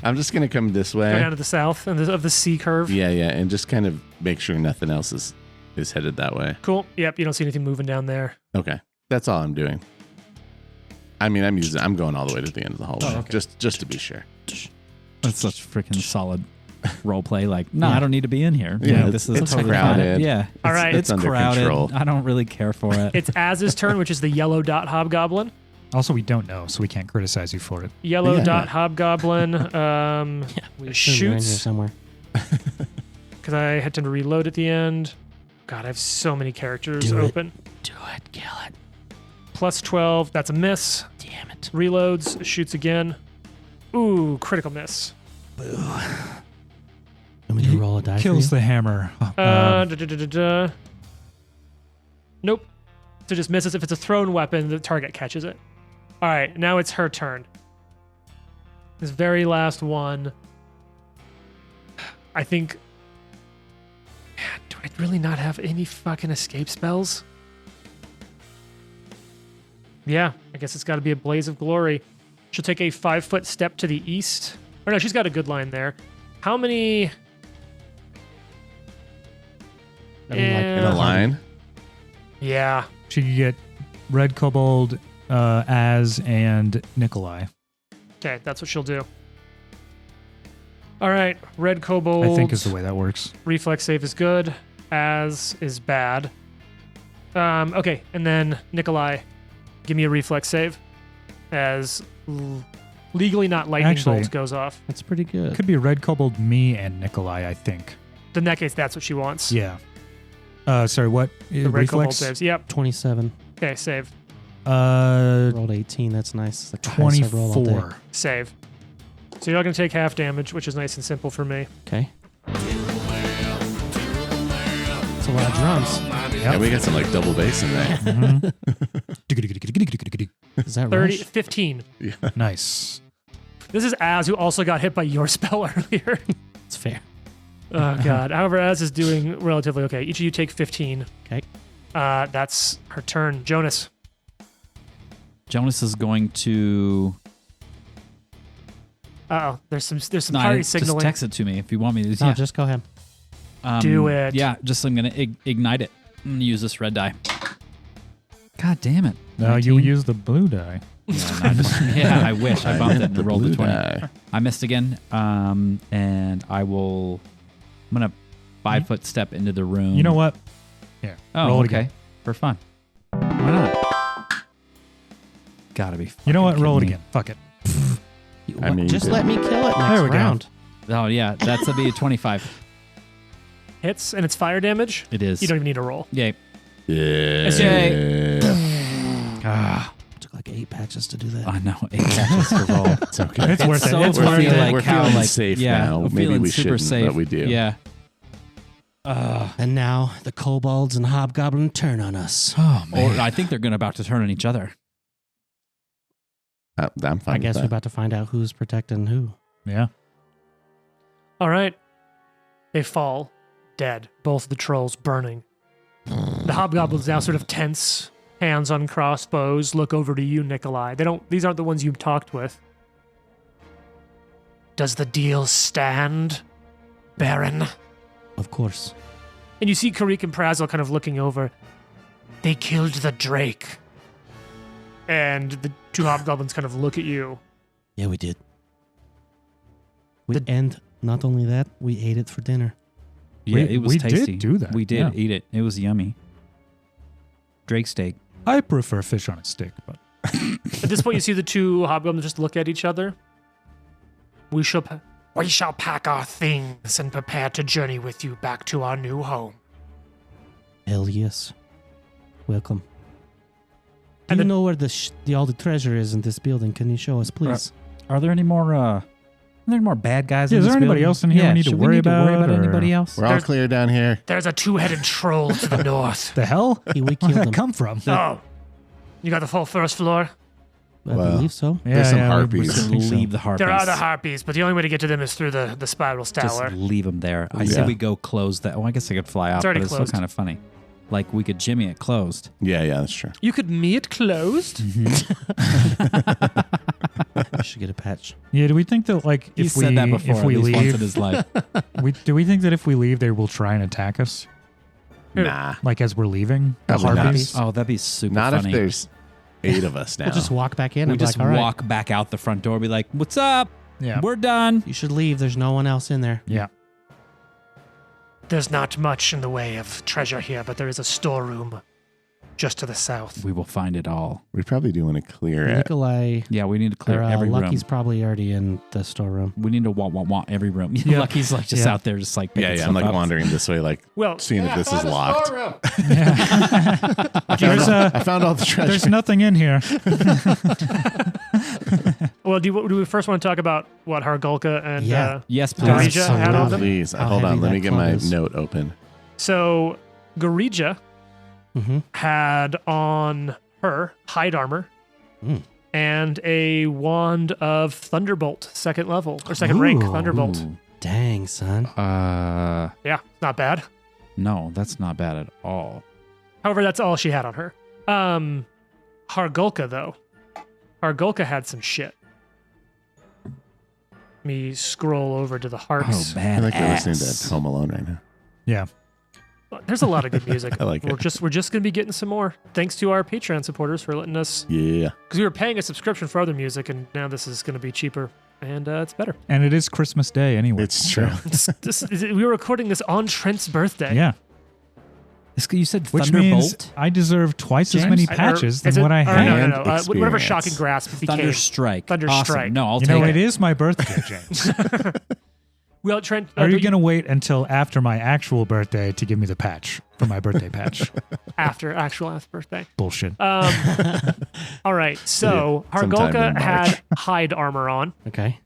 I'm just gonna come this way. Go down to the south of the C curve. Yeah, and just kind of make sure nothing else is headed that way. Cool. Yep. You don't see anything moving down there. Okay, that's all I'm doing. I mean, I'm going all the way to the end of the hallway, Oh, okay. just to be sure. That's such freaking solid role play. Like, no, Yeah. I don't need to be in here. Yeah, Like, this is it's totally crowded. fine. Yeah. All right. It's under crowded. control. I don't really care for it. It's Az's turn, which is the yellow dot hobgoblin. Also, we don't know, so we can't criticize you for it. Yellow Yeah. dot hobgoblin Assume you're in here shoots somewhere. because I had to reload at the end. God, I have so many characters Do it. open. Do it. Kill it. Plus 12. That's a miss. Damn it. Reloads. Shoots again. Ooh, critical miss. Want me to roll a die Kills for the hammer. Nope. So just misses. If it's a thrown weapon, the target catches it. All right, now it's her turn. This very last one. I think. Man, do I really not have any fucking escape spells? Yeah, I guess it's got to be a blaze of glory. She'll take a 5-foot step to the east. Or no, she's got a good line there. How many? I mean, like, In a line? Yeah. She could get Red Kobold, Az, and Nikolai. Okay, that's what she'll do. All right, Red Kobold. I think is the way that works. Reflex save is good. Az is bad. Okay, and then Nikolai, give me a reflex save. As legally not lightning Actually- bolt goes off. That's pretty good. Could be Red Kobold, me, and Nikolai, I think. In that case, that's what she wants. Yeah. Sorry, what? The Red Kobold Reflex? saves. Yep. 27. Okay, save. Rolled 18. That's nice. It's like the highest I've rolled all day. 24. Save. So you're all going to take half damage, which is nice and simple for me. Okay. It's a lot of drums. Yeah, we got some like double bass in there. Mhm. Is that 30, rush? 15. Nice. This is Az, who also got hit by your spell earlier. It's fair. Oh, God. However, Az is doing relatively okay. Each of you take 15. Okay. That's her turn. Jonas. Jonas is going to. Uh-oh. There's some No, party just signaling. text it to me if you want me to. No, Yeah. just go ahead. Do it. Yeah, just I'm gonna ignite it. I'm gonna use this red die. God damn it! No, you 19? use the blue die. Yeah, I wish I bumped it and rolled blue a 20. die. I missed again. And I will. I'm gonna 5-foot step into the room. You know what? Here. Oh, roll it okay. again. For fun. Why not? Gotta be. You know what? fucking Roll it kidding again. Fuck it. I mean, just let me kill it There next we go. round. me. Oh yeah, that's gonna be a 25. Hits, and it's fire damage. It is. You don't even need to roll. Yay. Yeah. Ah, Took like 8 patches to do that. I know. 8 patches to roll. It's okay. It's worth it. so It's we're worth feeling it. like We're how, feeling like, safe yeah, now. we're Maybe feeling we super shouldn't, safe. but we do. Yeah. And now the kobolds and hobgoblin turn on us. Oh man. Or I think they're about to turn on each other. I'm fine I guess with we're that. about to find out who's protecting who. Yeah. All right. They fall dead. Both the trolls burning. The hobgoblins now sort of tense, hands on crossbows, look over to you, Nikolai. These aren't the ones you talked with. Does the deal stand, Baron? Of course. And you see Karik and Prazel kind of looking over. They killed the Drake. And the two hobgoblins kind of look at you. Yeah, we did. And not only that, we ate it for dinner. Yeah, it was we tasty. did do that. We did Yeah. eat it. It was yummy. Drake steak. I prefer fish on a stick, but At this point, you see the two hobgoblins just look at each other. We shall pack our things and prepare to journey with you back to our new home. Hell yes. Welcome. Do And you then- know where all the treasure is in this building? Can you show us, please? Are there any more? Are there more bad guys? Yeah, in is this there anybody building? else in here we need to should worry about, or- anybody else? We're all There's- clear down here. There's a two-headed troll to the north. the hell? We Where killed did that them. come from? Oh, you got the full first floor? I Well, believe so. Yeah, There's some yeah, we- harpies. we Just think so. leave the harpies. There are the harpies, but the only way to get to them is through the spiral Just tower. leave them there. I Yeah. say we go close that. Well, I guess I could fly out, already but it's closed. still kind of funny. Like we could jimmy it closed. Yeah, that's true. You could meet closed? I should get a patch. Yeah, do we think that like He's if we said that before if we at least once in leave, his life. do we think that if we leave they will try and attack us? Who? Nah. Like as we're leaving? The Probably not. harpies? Oh, that'd be super Not funny. if there's 8 of us now. We'll just walk back in we and be just like, all right, walk back out the front door, be like, "What's up? Yeah. We're done." you should leave. There's no one else in there. Yeah. There's not much in the way of treasure here, but there is a storeroom just to the south. We will find it all. We probably do want to clear it. Nikolai, Yeah, we need to clear or, every Lucky's room. probably already in the storeroom. We need to want every room. Yeah. Lucky's like just Yeah. out there, just like Yeah, picking I'm like stuff up. wandering this way, like Well, seeing if this is locked. There's, I found all the treasure. there's nothing in here. well, do we first want to talk about what Hargulka and Yeah. Yes, please. Garija had on them? Please, How hold on. heavy Let that me get club my is. note open. So Garija Mm-hmm. had on her hide armor Mm. and a wand of Thunderbolt, second level or second rank Ooh. Thunderbolt. Ooh. Dang, son. Yeah. Yeah, not bad. No, that's not bad at all. However, that's all she had on her. Hargulka, though. Hargulka had some shit. Let me scroll over to the Oh, hearts. I bad feel like we're listening ass. to Home Alone right now. Yeah. There's a lot of good music. I like we're it. just gonna be getting some more. Thanks to our Patreon supporters for letting us, Yeah. because we were paying a subscription for other music, and now this is gonna be cheaper, and it's better. And it is Christmas Day anyway. It's true. We were recording this on Trent's birthday. Yeah. You said Which means Thunderbolt? I deserve twice as James? many Or patches is than it- what I or had. No, And whatever experience. Shocking Grasp became. Thunderstrike. Thunderstrike. Awesome. No, I'll You take know, it. it is my birthday, James. Well, Trent, Are you don't going to wait until after my actual birthday to give me the patch for my birthday patch? after birthday? Bullshit. All right. So Yeah, sometime Hargulka in March. had hide armor on. Okay.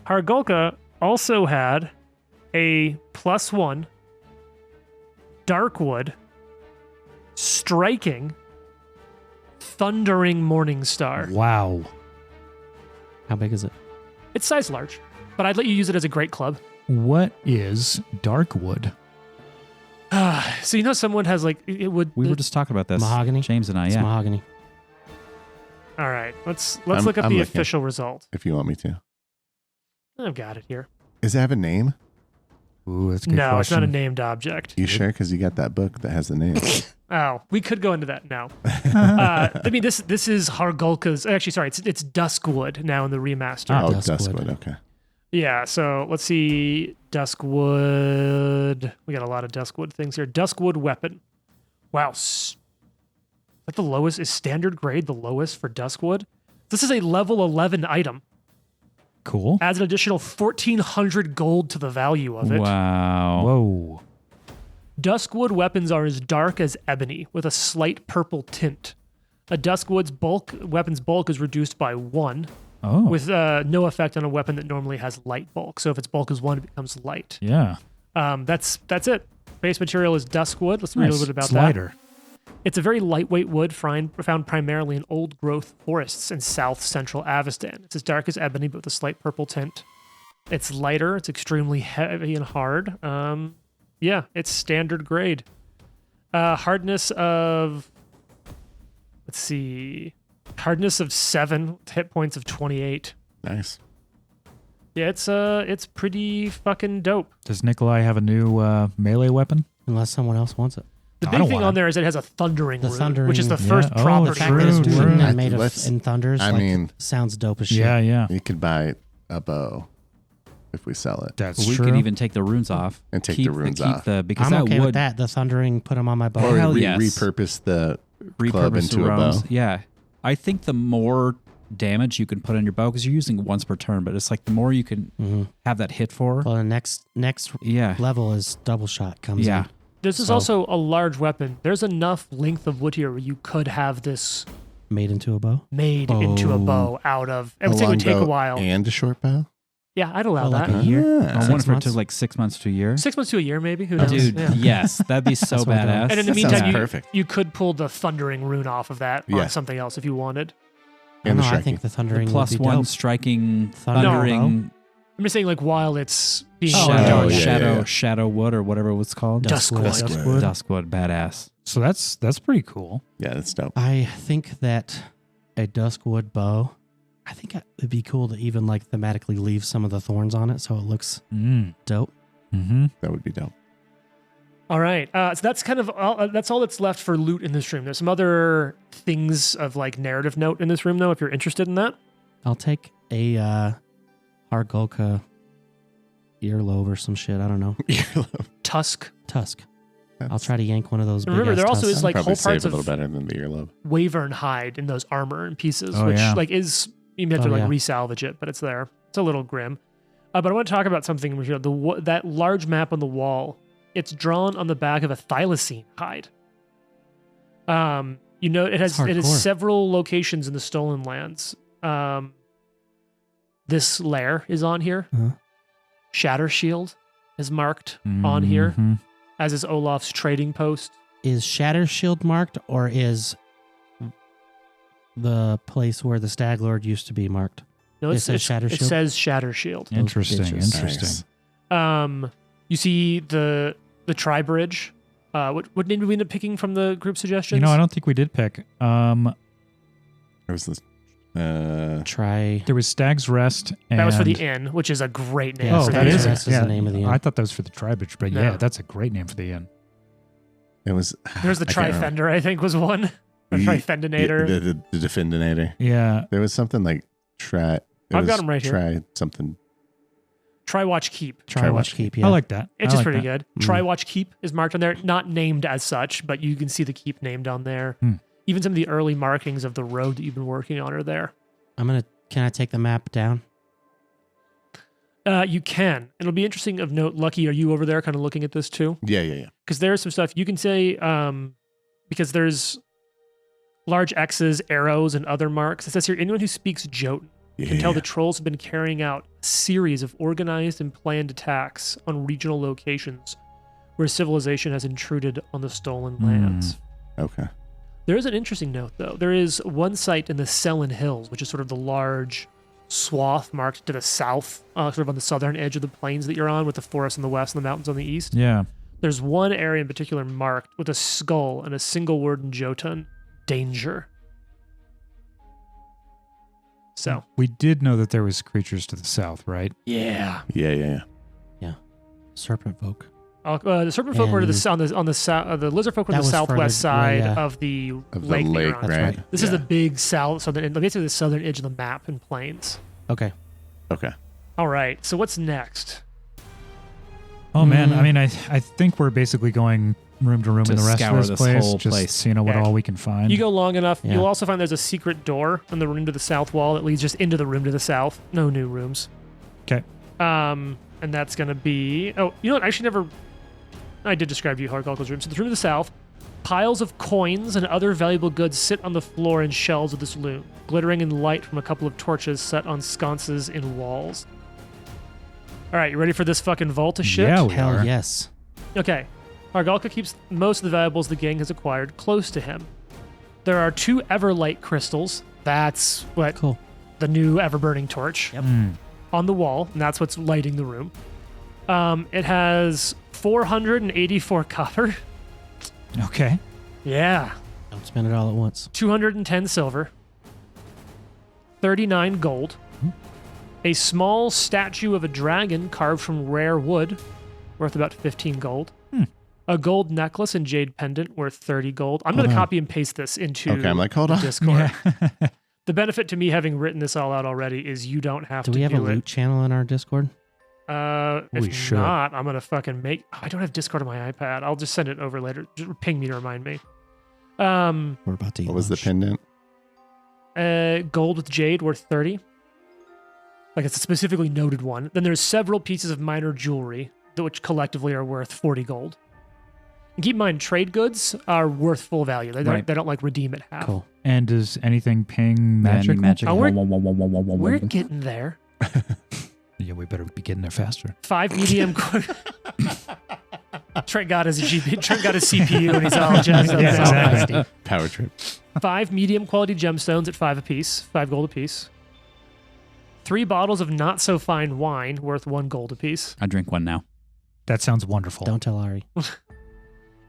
Hargulka also had a +1 Darkwood striking Thundering Morning Star. Wow. How big is it? It's size large, but I'd let you use it as a great club. What is Darkwood? So you know someone has like it would. We were just talking about this. Mahogany? James and I, It's yeah. mahogany. All right. Let's I'm- look up I'm the looking. official result. If you want me to. I've got it here. Does it have a name? Ooh, that's a good No, question. it's not a named object. You sure? Because you got that book that has the name. Oh, we could go into that now. I mean, this is Hargulka's. Actually, sorry, it's Duskwood now in the remaster. Oh, Duskwood. Duskwood. Okay. Yeah, so let's see. Duskwood. We got a lot of Duskwood things here. Duskwood weapon. Wow. Is that the lowest? Is standard grade the lowest for Duskwood? This is a level 11 item. Cool. Adds an additional 1,400 gold to the value of it. Wow. Whoa. Duskwood weapons are as dark as ebony with a slight purple tint. A Duskwood's weapon's bulk is reduced by 1, Oh. with no effect on a weapon that normally has light bulk. So if its bulk is 1, it becomes light. yeah. That's it. Base material is Duskwood. Let's read a Nice. little bit about It's that. lighter. It's a very lightweight wood found primarily in old-growth forests in south-central Avestan. It's as dark as ebony, but with a slight purple tint. It's lighter. It's extremely heavy and hard. Yeah, it's standard grade. Hardness of... Let's see. Hardness of 7, hit points of 28. Nice. Yeah, it's pretty fucking dope. Does Nikolai have a new melee weapon? Unless someone else wants it. The I big don't thing want on it. there is it has a thundering The rune, thundering- which is the yeah. first Oh, property. The fact that it's True, wooden true. and made of Let's- in thunders, I like, mean- sounds dope as shit. Yeah, yeah. You could buy a bow if we sell it. That's we true. could even take the runes off And take the runes off. because I'm that okay would with that. The thundering, put them on my bow. Or hell re- yes. repurpose the club repurpose into the a bow. runes. Yeah. I think the more damage you can put on your bow, because you're using it once per turn, but it's like the more you can Mhm. have that hit for. Well, the next Yeah. level is double shot comes Yeah. in. This is So- also a large weapon. There's enough length of wood here where you could have this Made into a bow. made into a Oh. bow out of. A Everything would long take a bow while. And a short bow? Yeah, I'd allow Oh, like that. a year? Ah. I wonder if it months? took like 6 months to a year. 6 months to a year, maybe. Who knows? Dude, Yeah. yes. That'd be so That's what I'm doing. badass. And in the That meantime, sounds you, perfect. you could pull the thundering rune off of that Yeah. on something else if you wanted. I And the don't know, I striking. think the the thundering plus would be one dope. striking, Thunder thundering I'm just saying, like, while it's being Oh, shadow, yeah, shadow, yeah. shadow wood or whatever it was called. Duskwood. Duskwood. Duskwood, badass. So that's pretty cool. Yeah, that's dope. I think that a duskwood bow, I think it'd be cool to even like thematically leave some of the thorns on it so it looks Mm. dope. Mm-hmm. That would be dope. All right. So that's kind of that's all that's left for loot in this room. There's some other things of like narrative note in this room, though, if you're interested in that. I'll take a Hargulka earlobe or some shit. I don't know. Tusk. Tusk. I'll try to yank one of those. And remember, big-ass there also tusks. is like Probably whole save parts a little of better than the earlobe. wyvern hide in those armor and pieces, Oh, which yeah. like is you have to Oh, like yeah. resalvage it, but it's there. It's a little grim. But I want to talk about something. Which, that large map on the wall. It's drawn on the back of a thylacine hide. You know, it has Hardcore. several locations in the Stolen Lands. This lair is on here. Uh-huh. Shatter Shield is marked on here, Mhm. as is Olaf's trading post. Is Shatter Shield marked or is the place where the Stag Lord used to be marked? No, It says Shatter it Shield? says Shatter Shield. Interesting. bitches. Interesting. Nice. You see the Tri-Bridge. What name did we end up picking from the group suggestions? You know, I don't think we did pick. There was this. Try. There was Stag's Rest. And that was for the inn, which is a great name. Yeah, Oh, for that the Stag's is inn. Rest is the name of the inn. I thought that was for the Tri-Bridge, but No. yeah, that's a great name for the inn. It was. There's the I can't remember. Tri-Fender, I think, was one. Or Ye- Tri-Fendinator. The Defendinator. Yeah. There was something like try. I've got 'em right here. Try something. Try Watch Keep. Try watch keep. Yeah. I like that. It's I just like pretty that. good. Try Watch Keep is marked on there. Not named as such, but you can see the keep named on there. Hmm. Even some of the early markings of the road that you've been working on are there. Can I take the map down? You can. It'll be interesting of note. Lucky, are you over there kind of looking at this too? Yeah. Because there's some stuff you can say, because there's large X's, arrows, and other marks. It says here, anyone who speaks Jotun can tell the trolls have been carrying out a series of organized and planned attacks on regional locations where civilization has intruded on the stolen lands. Okay. There is an interesting note, though. There is one site in the Sellen Hills, which is sort of the large swath marked to the south, sort of on the southern edge of the plains that you're on, with the forest on the west and the mountains on the east. Yeah. There's one area in particular marked with a skull and a single word in Jotun, danger. So, We did know that there was creatures to the south, right? yeah. Yeah. Serpent folk. The serpent folk were to And the lizard folk were that on the was southwest further- side yeah. of the Of the lake. that you're lake, on. That's right? right. This is the big southern, basically the southern edge of the map and plains. Okay. Okay. All right. So what's next? Oh man, Mm. I mean, I think we're basically going room to room To in the rest scour of this this place, whole just place. so you know what Okay. all we can find. You go long enough, Yeah. you'll also find there's a secret door in the room to the south wall that leads just into the room to the south. No new rooms. 'Kay. And that's gonna be. Oh, you know what? I actually never. I did describe to you Hargalka's room. So the room to the south, piles of coins and other valuable goods sit on the floor in shelves of this loom, glittering in light from a couple of torches set on sconces in walls. All right, you ready for this fucking vault of shit? Yeah, we Hell are. yes. Okay. Hargalka keeps most of the valuables the gang has acquired close to him. There are 2 Everlight crystals. That's what Cool. the new ever-burning torch Mm. on the wall, and that's what's lighting the room. It has 484 copper. Okay. Yeah. Don't spend it all at once. 210 silver. 39 gold. A small statue of a dragon carved from rare wood, worth about 15 gold. A gold necklace and jade pendant worth 30 gold. I'm going to on. copy and paste this into Okay. I'm like, hold the on. Discord. Yeah. The benefit to me having written this all out already is you don't have Do to we have do a it. loot channel in our Discord? If We should. not, I'm gonna fucking make. I don't have Discord on my iPad. I'll just send it over later. Just ping me to remind me. We're about to eat What was the lunch. pendant? Gold with jade worth 30. Like it's a specifically noted one. Then there's several pieces of minor jewelry, which collectively are worth 40 gold. And keep in mind, trade goods are worth full value. They don't, Right. they don't like redeem at half. Cool. And does anything ping Any magic? magic. Oh, we're getting there. Yeah, we better be getting there faster. 5 medium. Trent got his Trent got his CPU and he's all jazzed up. Yeah, He's all exactly. nasty. Power trip. 5 medium quality gemstones at 5 apiece, 5 gold apiece. 3 bottles of not so fine wine worth 1 gold apiece. I drink one now. That sounds wonderful. Don't tell Ari.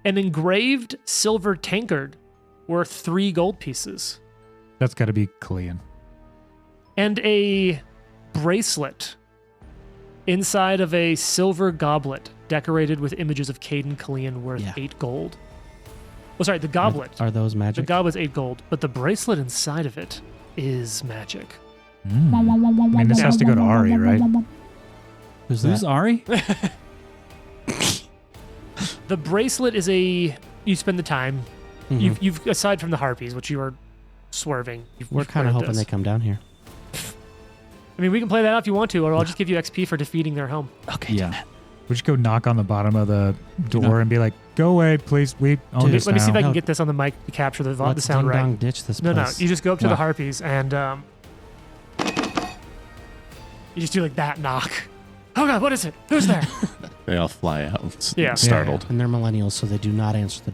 An engraved silver tankard worth 3 gold pieces. That's got to be Kalian. And a bracelet inside of a silver goblet decorated with images of Caden Kalian worth Yeah. 8 gold. Oh, sorry, the goblet. Are those The magic? goblet's 8 gold, but the bracelet inside of it is magic. Mm. I mean, this has to go to Ari, right? Who's Who's that? Ari? The bracelet is a. You spend the time. Mhm. You've aside from the harpies, which you are swerving. We're kind of hoping they come down here. I mean, we can play that out if you want to, or I'll just give you XP for defeating their home. Okay. Yeah. We just go knock on the bottom of the door and be like, "Go away, please. We own Dude, this Let me see if I now." can get this on the mic to capture the Let's sound ding right. dong ditch this No, place. you just go up to the Wow. harpies and you just do like that knock. Oh god, what is it? Who's there? They all fly out. Yeah. Startled. And they're millennials, so they do not answer the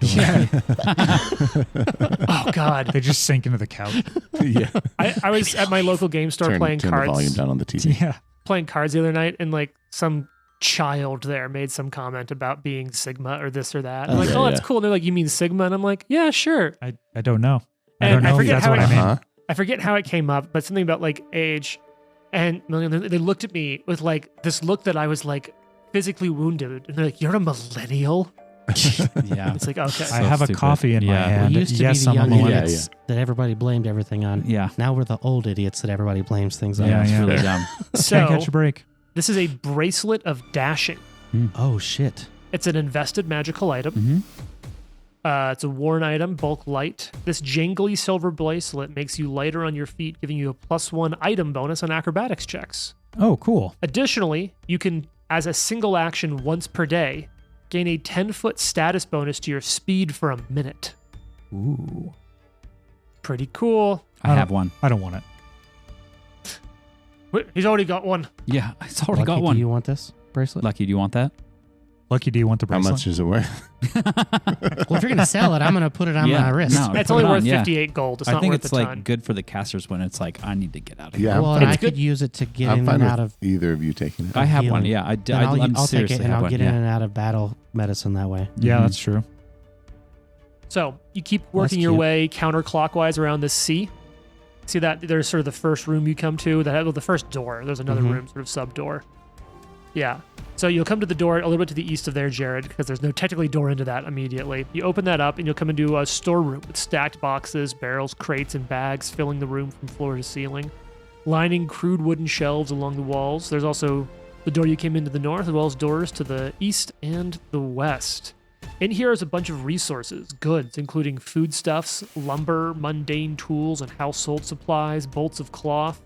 door. Oh god. They just sink into the couch. Yeah. I was at my local game store Turn playing the volume cards. down on the TV. Yeah. Playing cards the other night, and like some child there made some comment about being Sigma or this or that. I'm Oh, like, yeah, oh, that's yeah. cool. And they're like, you mean Sigma? And I'm like, yeah, sure. I don't know. I And don't I know if forget that's how what it- I mean. Huh? I forget how it came up, but something about like age. And they looked at me with like this look that I was like physically wounded. And they're like, you're a millennial? Yeah. It's like, okay. I have a stupid. coffee in my Yeah. hand. We used to yes, be the I'm a young millennial. idiots that everybody blamed everything on. Yeah. Now we're the old idiots that everybody blames things on. Yeah, It's yeah. really dumb. Can't So catch a break. this is a bracelet of dashing. Oh shit. It's an invested magical item. hmm It's a worn item, bulk light. This jingly silver bracelet makes you lighter on your feet, giving you a +1 item bonus on acrobatics checks. Oh, cool. Additionally, you can, as a single action once per day, gain a 10-foot status bonus to your speed for a minute. Ooh. Pretty cool. I have one. I don't want it. Wait, he's already got one. Yeah, it's already Lucky, got one. Do you want this bracelet? Lucky, do you want that? Lucky, do you want the How bracelet? much is it worth? Well, if you're gonna sell it, I'm gonna put it on Yeah, my wrist. no. It's put only it on, worth yeah. 58 gold. It's I not think worth it's a like ton. good for the casters when it's like I need to get out of here. Yeah, Well, I'm and It's I could good. use it to get I'm in fine and with out of. either of you taking it. I have healing. one. Yeah, Then I'll I'm take it seriously and have I'll one. get yeah. in and out of battle medicine that way. Yeah, Mhm. that's true. So you keep That's working your cute. way counterclockwise around this sea. See that there's sort of the first room you come to, the first door. There's another Mhm. room, sort of sub door. Yeah. So you'll come to the door a little bit to the east of there, Jared, because there's no technically door into that immediately. You open that up and you'll come into a storeroom with stacked boxes, barrels, crates, and bags filling the room from floor to ceiling, lining crude wooden shelves along the walls. There's also the door you came into the north, as well as doors to the east and the west. In here is a bunch of resources, goods, including foodstuffs, lumber, mundane tools, and household supplies, bolts of cloth.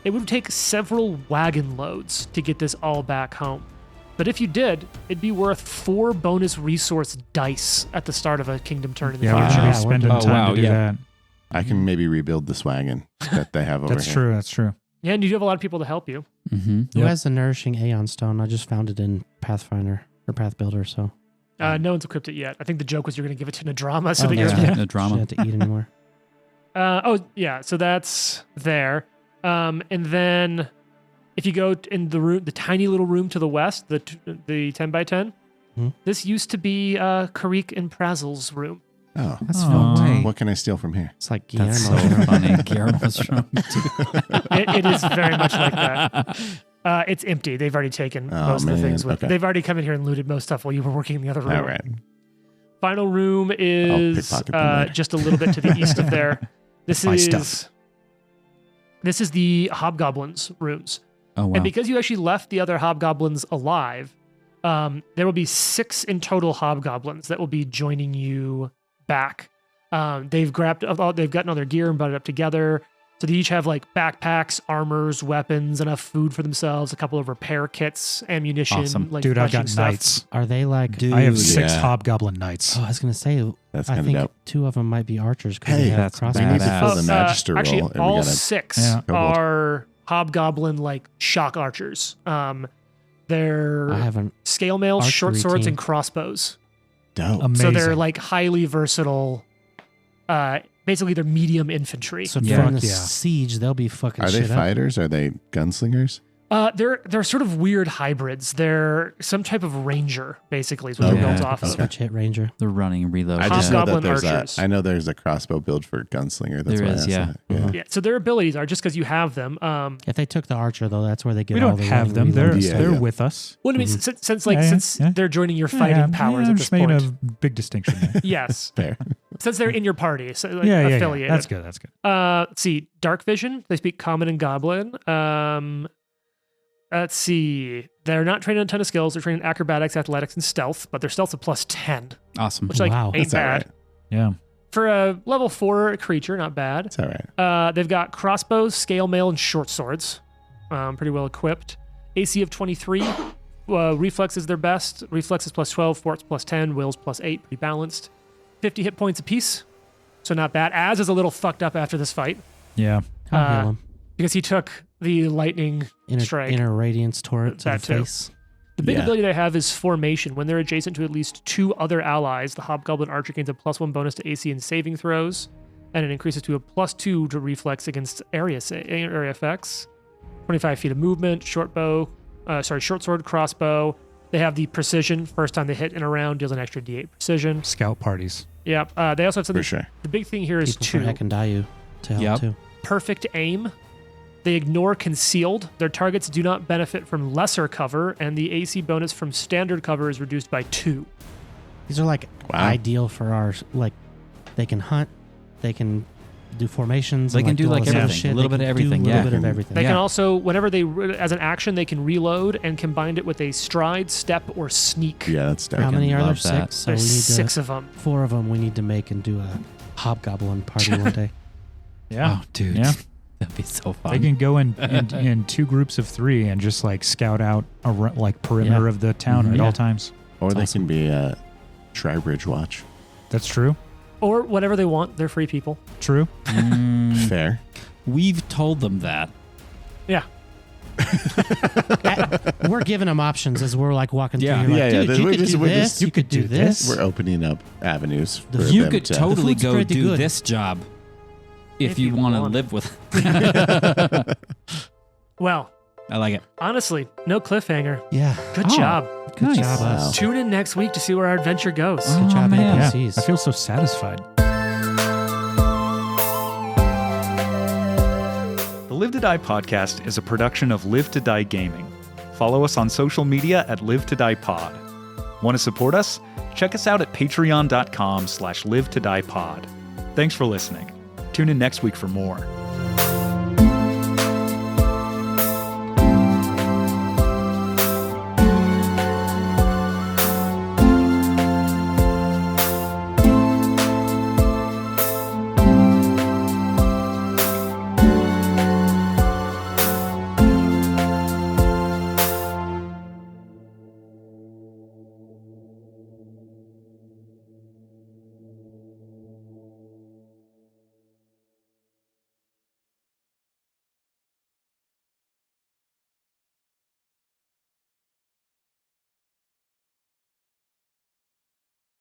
It would take several wagon loads to get this all back home. But if you did, it'd be worth 4 bonus resource dice at the start of a kingdom turn in the Yeah, we future. should Yeah, be we're spending doing- time Oh, wow, to do yeah. that. I can maybe rebuild this wagon that they have over That's here. true. That's true. Yeah, and you do have a lot of people to help you. Mm-hmm. Who Yep. has the nourishing Aeon Stone? I just found it in Pathfinder or Path Builder, so No one's equipped it yet. I think the joke was you're going to give it to Nadrama so Oh, that that's you're right. The drama. She had to eat anymore. yeah, so that's there. And then if you go in the room, the tiny little room to the west, the 10 by 10, Hmm. this used to be Karik and Prazel's room. Oh, That's Aw. fun. way. what can I steal from here? It's like That's Guillermo. so funny. Guillermo's room. It is very much like that. It's empty. They've already taken Oh, most of the man. things with. Okay. They've already come in here and looted most stuff while you were working in the other room. All right. Final room is pickpocket them later. just a little bit to the east of there. This My is stuff. this is the hobgoblins' rooms. Oh wow. And because you actually left the other hobgoblins alive, there will be 6 in total hobgoblins that will be joining you back. They've gotten all their gear and brought it up together. So they each have like backpacks, armors, weapons, enough food for themselves, a couple of repair kits, ammunition, Awesome. like Dude, I've fleshing got stuff. knights. Are they like? Dude, I have 6 yeah. hobgoblin knights. Oh, I was gonna say. That's I kind of think dope. 2 of them might be archers. 'cause Hey, they have that's We crossbows. need to badass. fill the magister actually, role. and we all gotta- 6 Yeah. Kobold. are hobgoblin like shock archers. They're I haven't. scale mails, short archery swords, team. and crossbows. Dope. Amazing. So they're like highly versatile. Basically, they're medium infantry. So Yeah. during the Fuck yeah. siege, they'll be fucking Are they shit up. fighters? Are they gunslingers? They're sort of weird hybrids. They're some type of ranger, basically, is what Okay. they're built Yeah. off of. Switch hit ranger. the running reload. I just know that Hobgoblin there's archers. I know there's a crossbow build for gunslinger. That's There why I is, asked yeah. that. Yeah. Yeah. So their abilities are just because you have them. If they took the archer though, that's where they get. we all don't the have running them. They're reloads. Yeah, they're yeah. with us. Well, I mean, Mhm. since Yeah. they're joining your fighting powers I'm at just this making point. a big distinction there. Yes, Fair. since they're in your party, so like, yeah. affiliated. That's good. That's good. Let's see. Dark Vision. They speak Common and Goblin. Let's see. They're not trained on a ton of skills. They're trained in acrobatics, athletics, and stealth, but their stealth's a +10, Awesome. which like Wow. ain't That's all bad right. Yeah. for a level 4 creature. Not bad. That's all right. They've got crossbows, scale mail, and short swords. Pretty well equipped. AC of 23. Reflex is their best. Reflex is +12, force +10, wills +8. Pretty balanced. 50 hit points apiece. So not bad. Az is a little fucked up after this fight Yeah. I'll heal him. because he took the lightning strike. Inner radiance turret to That the too. face. The big Yeah. ability they have is formation. When they're adjacent to at least 2 other allies, the Hobgoblin Archer gains a +1 bonus to AC and saving throws, and it increases to a +2 to reflex against area effects. 25 feet of movement, short bow, short sword, crossbow. They have the precision. First time they hit in a round deals an extra D8 precision. Scout parties. Yep. They also have something. For sure. The big thing here is People for heck and die you to help Yep. too. perfect aim. They ignore concealed. Their targets do not benefit from lesser cover, and the AC bonus from standard cover is reduced by 2. These are like Wow. ideal for our like. They can hunt. They can do formations. They and, can do, all like, this other everything. shit. A little They bit of can everything, Do a yeah. little bit of everything. They Yeah. can also, whenever they, as an action, they can reload and combine it with a stride, step, or sneak. Yeah, that's How dark. many are there? love that. 6. So we There's need 6 of them. 4 of them. We need to make and do a hobgoblin party one day. Yeah. Oh, dude. Yeah. That'd be so fun. They can go in 2 groups of 3 and just like scout out a like perimeter Yeah. of the town Mhm. at Yeah. all times. Or they can be a Tribridge watch. That's true. Or whatever they want. They're free people. True. Fair. We've told them that. Yeah. We're giving them options as we're like walking Yeah. through. You're like, Yeah, yeah, dude, you we're could just- do we're this. just- You could do this. We're opening up avenues for The- You them could to, totally food's go pretty do good. this job if If you you want to want. live with. Well, I like it. honestly, no cliffhanger. Yeah. Good Oh, job. Good nice. job, Wow. us. Tune in next week to see where our adventure goes. Oh, Good job, man. Yeah. APCs. I feel so satisfied. The Live to Die podcast is a production of Live to Die Gaming. Follow us on social media at Live to Die Pod. Want to support us? Check us out at patreon.com/live to die pod. Thanks for listening. Tune in next week for more.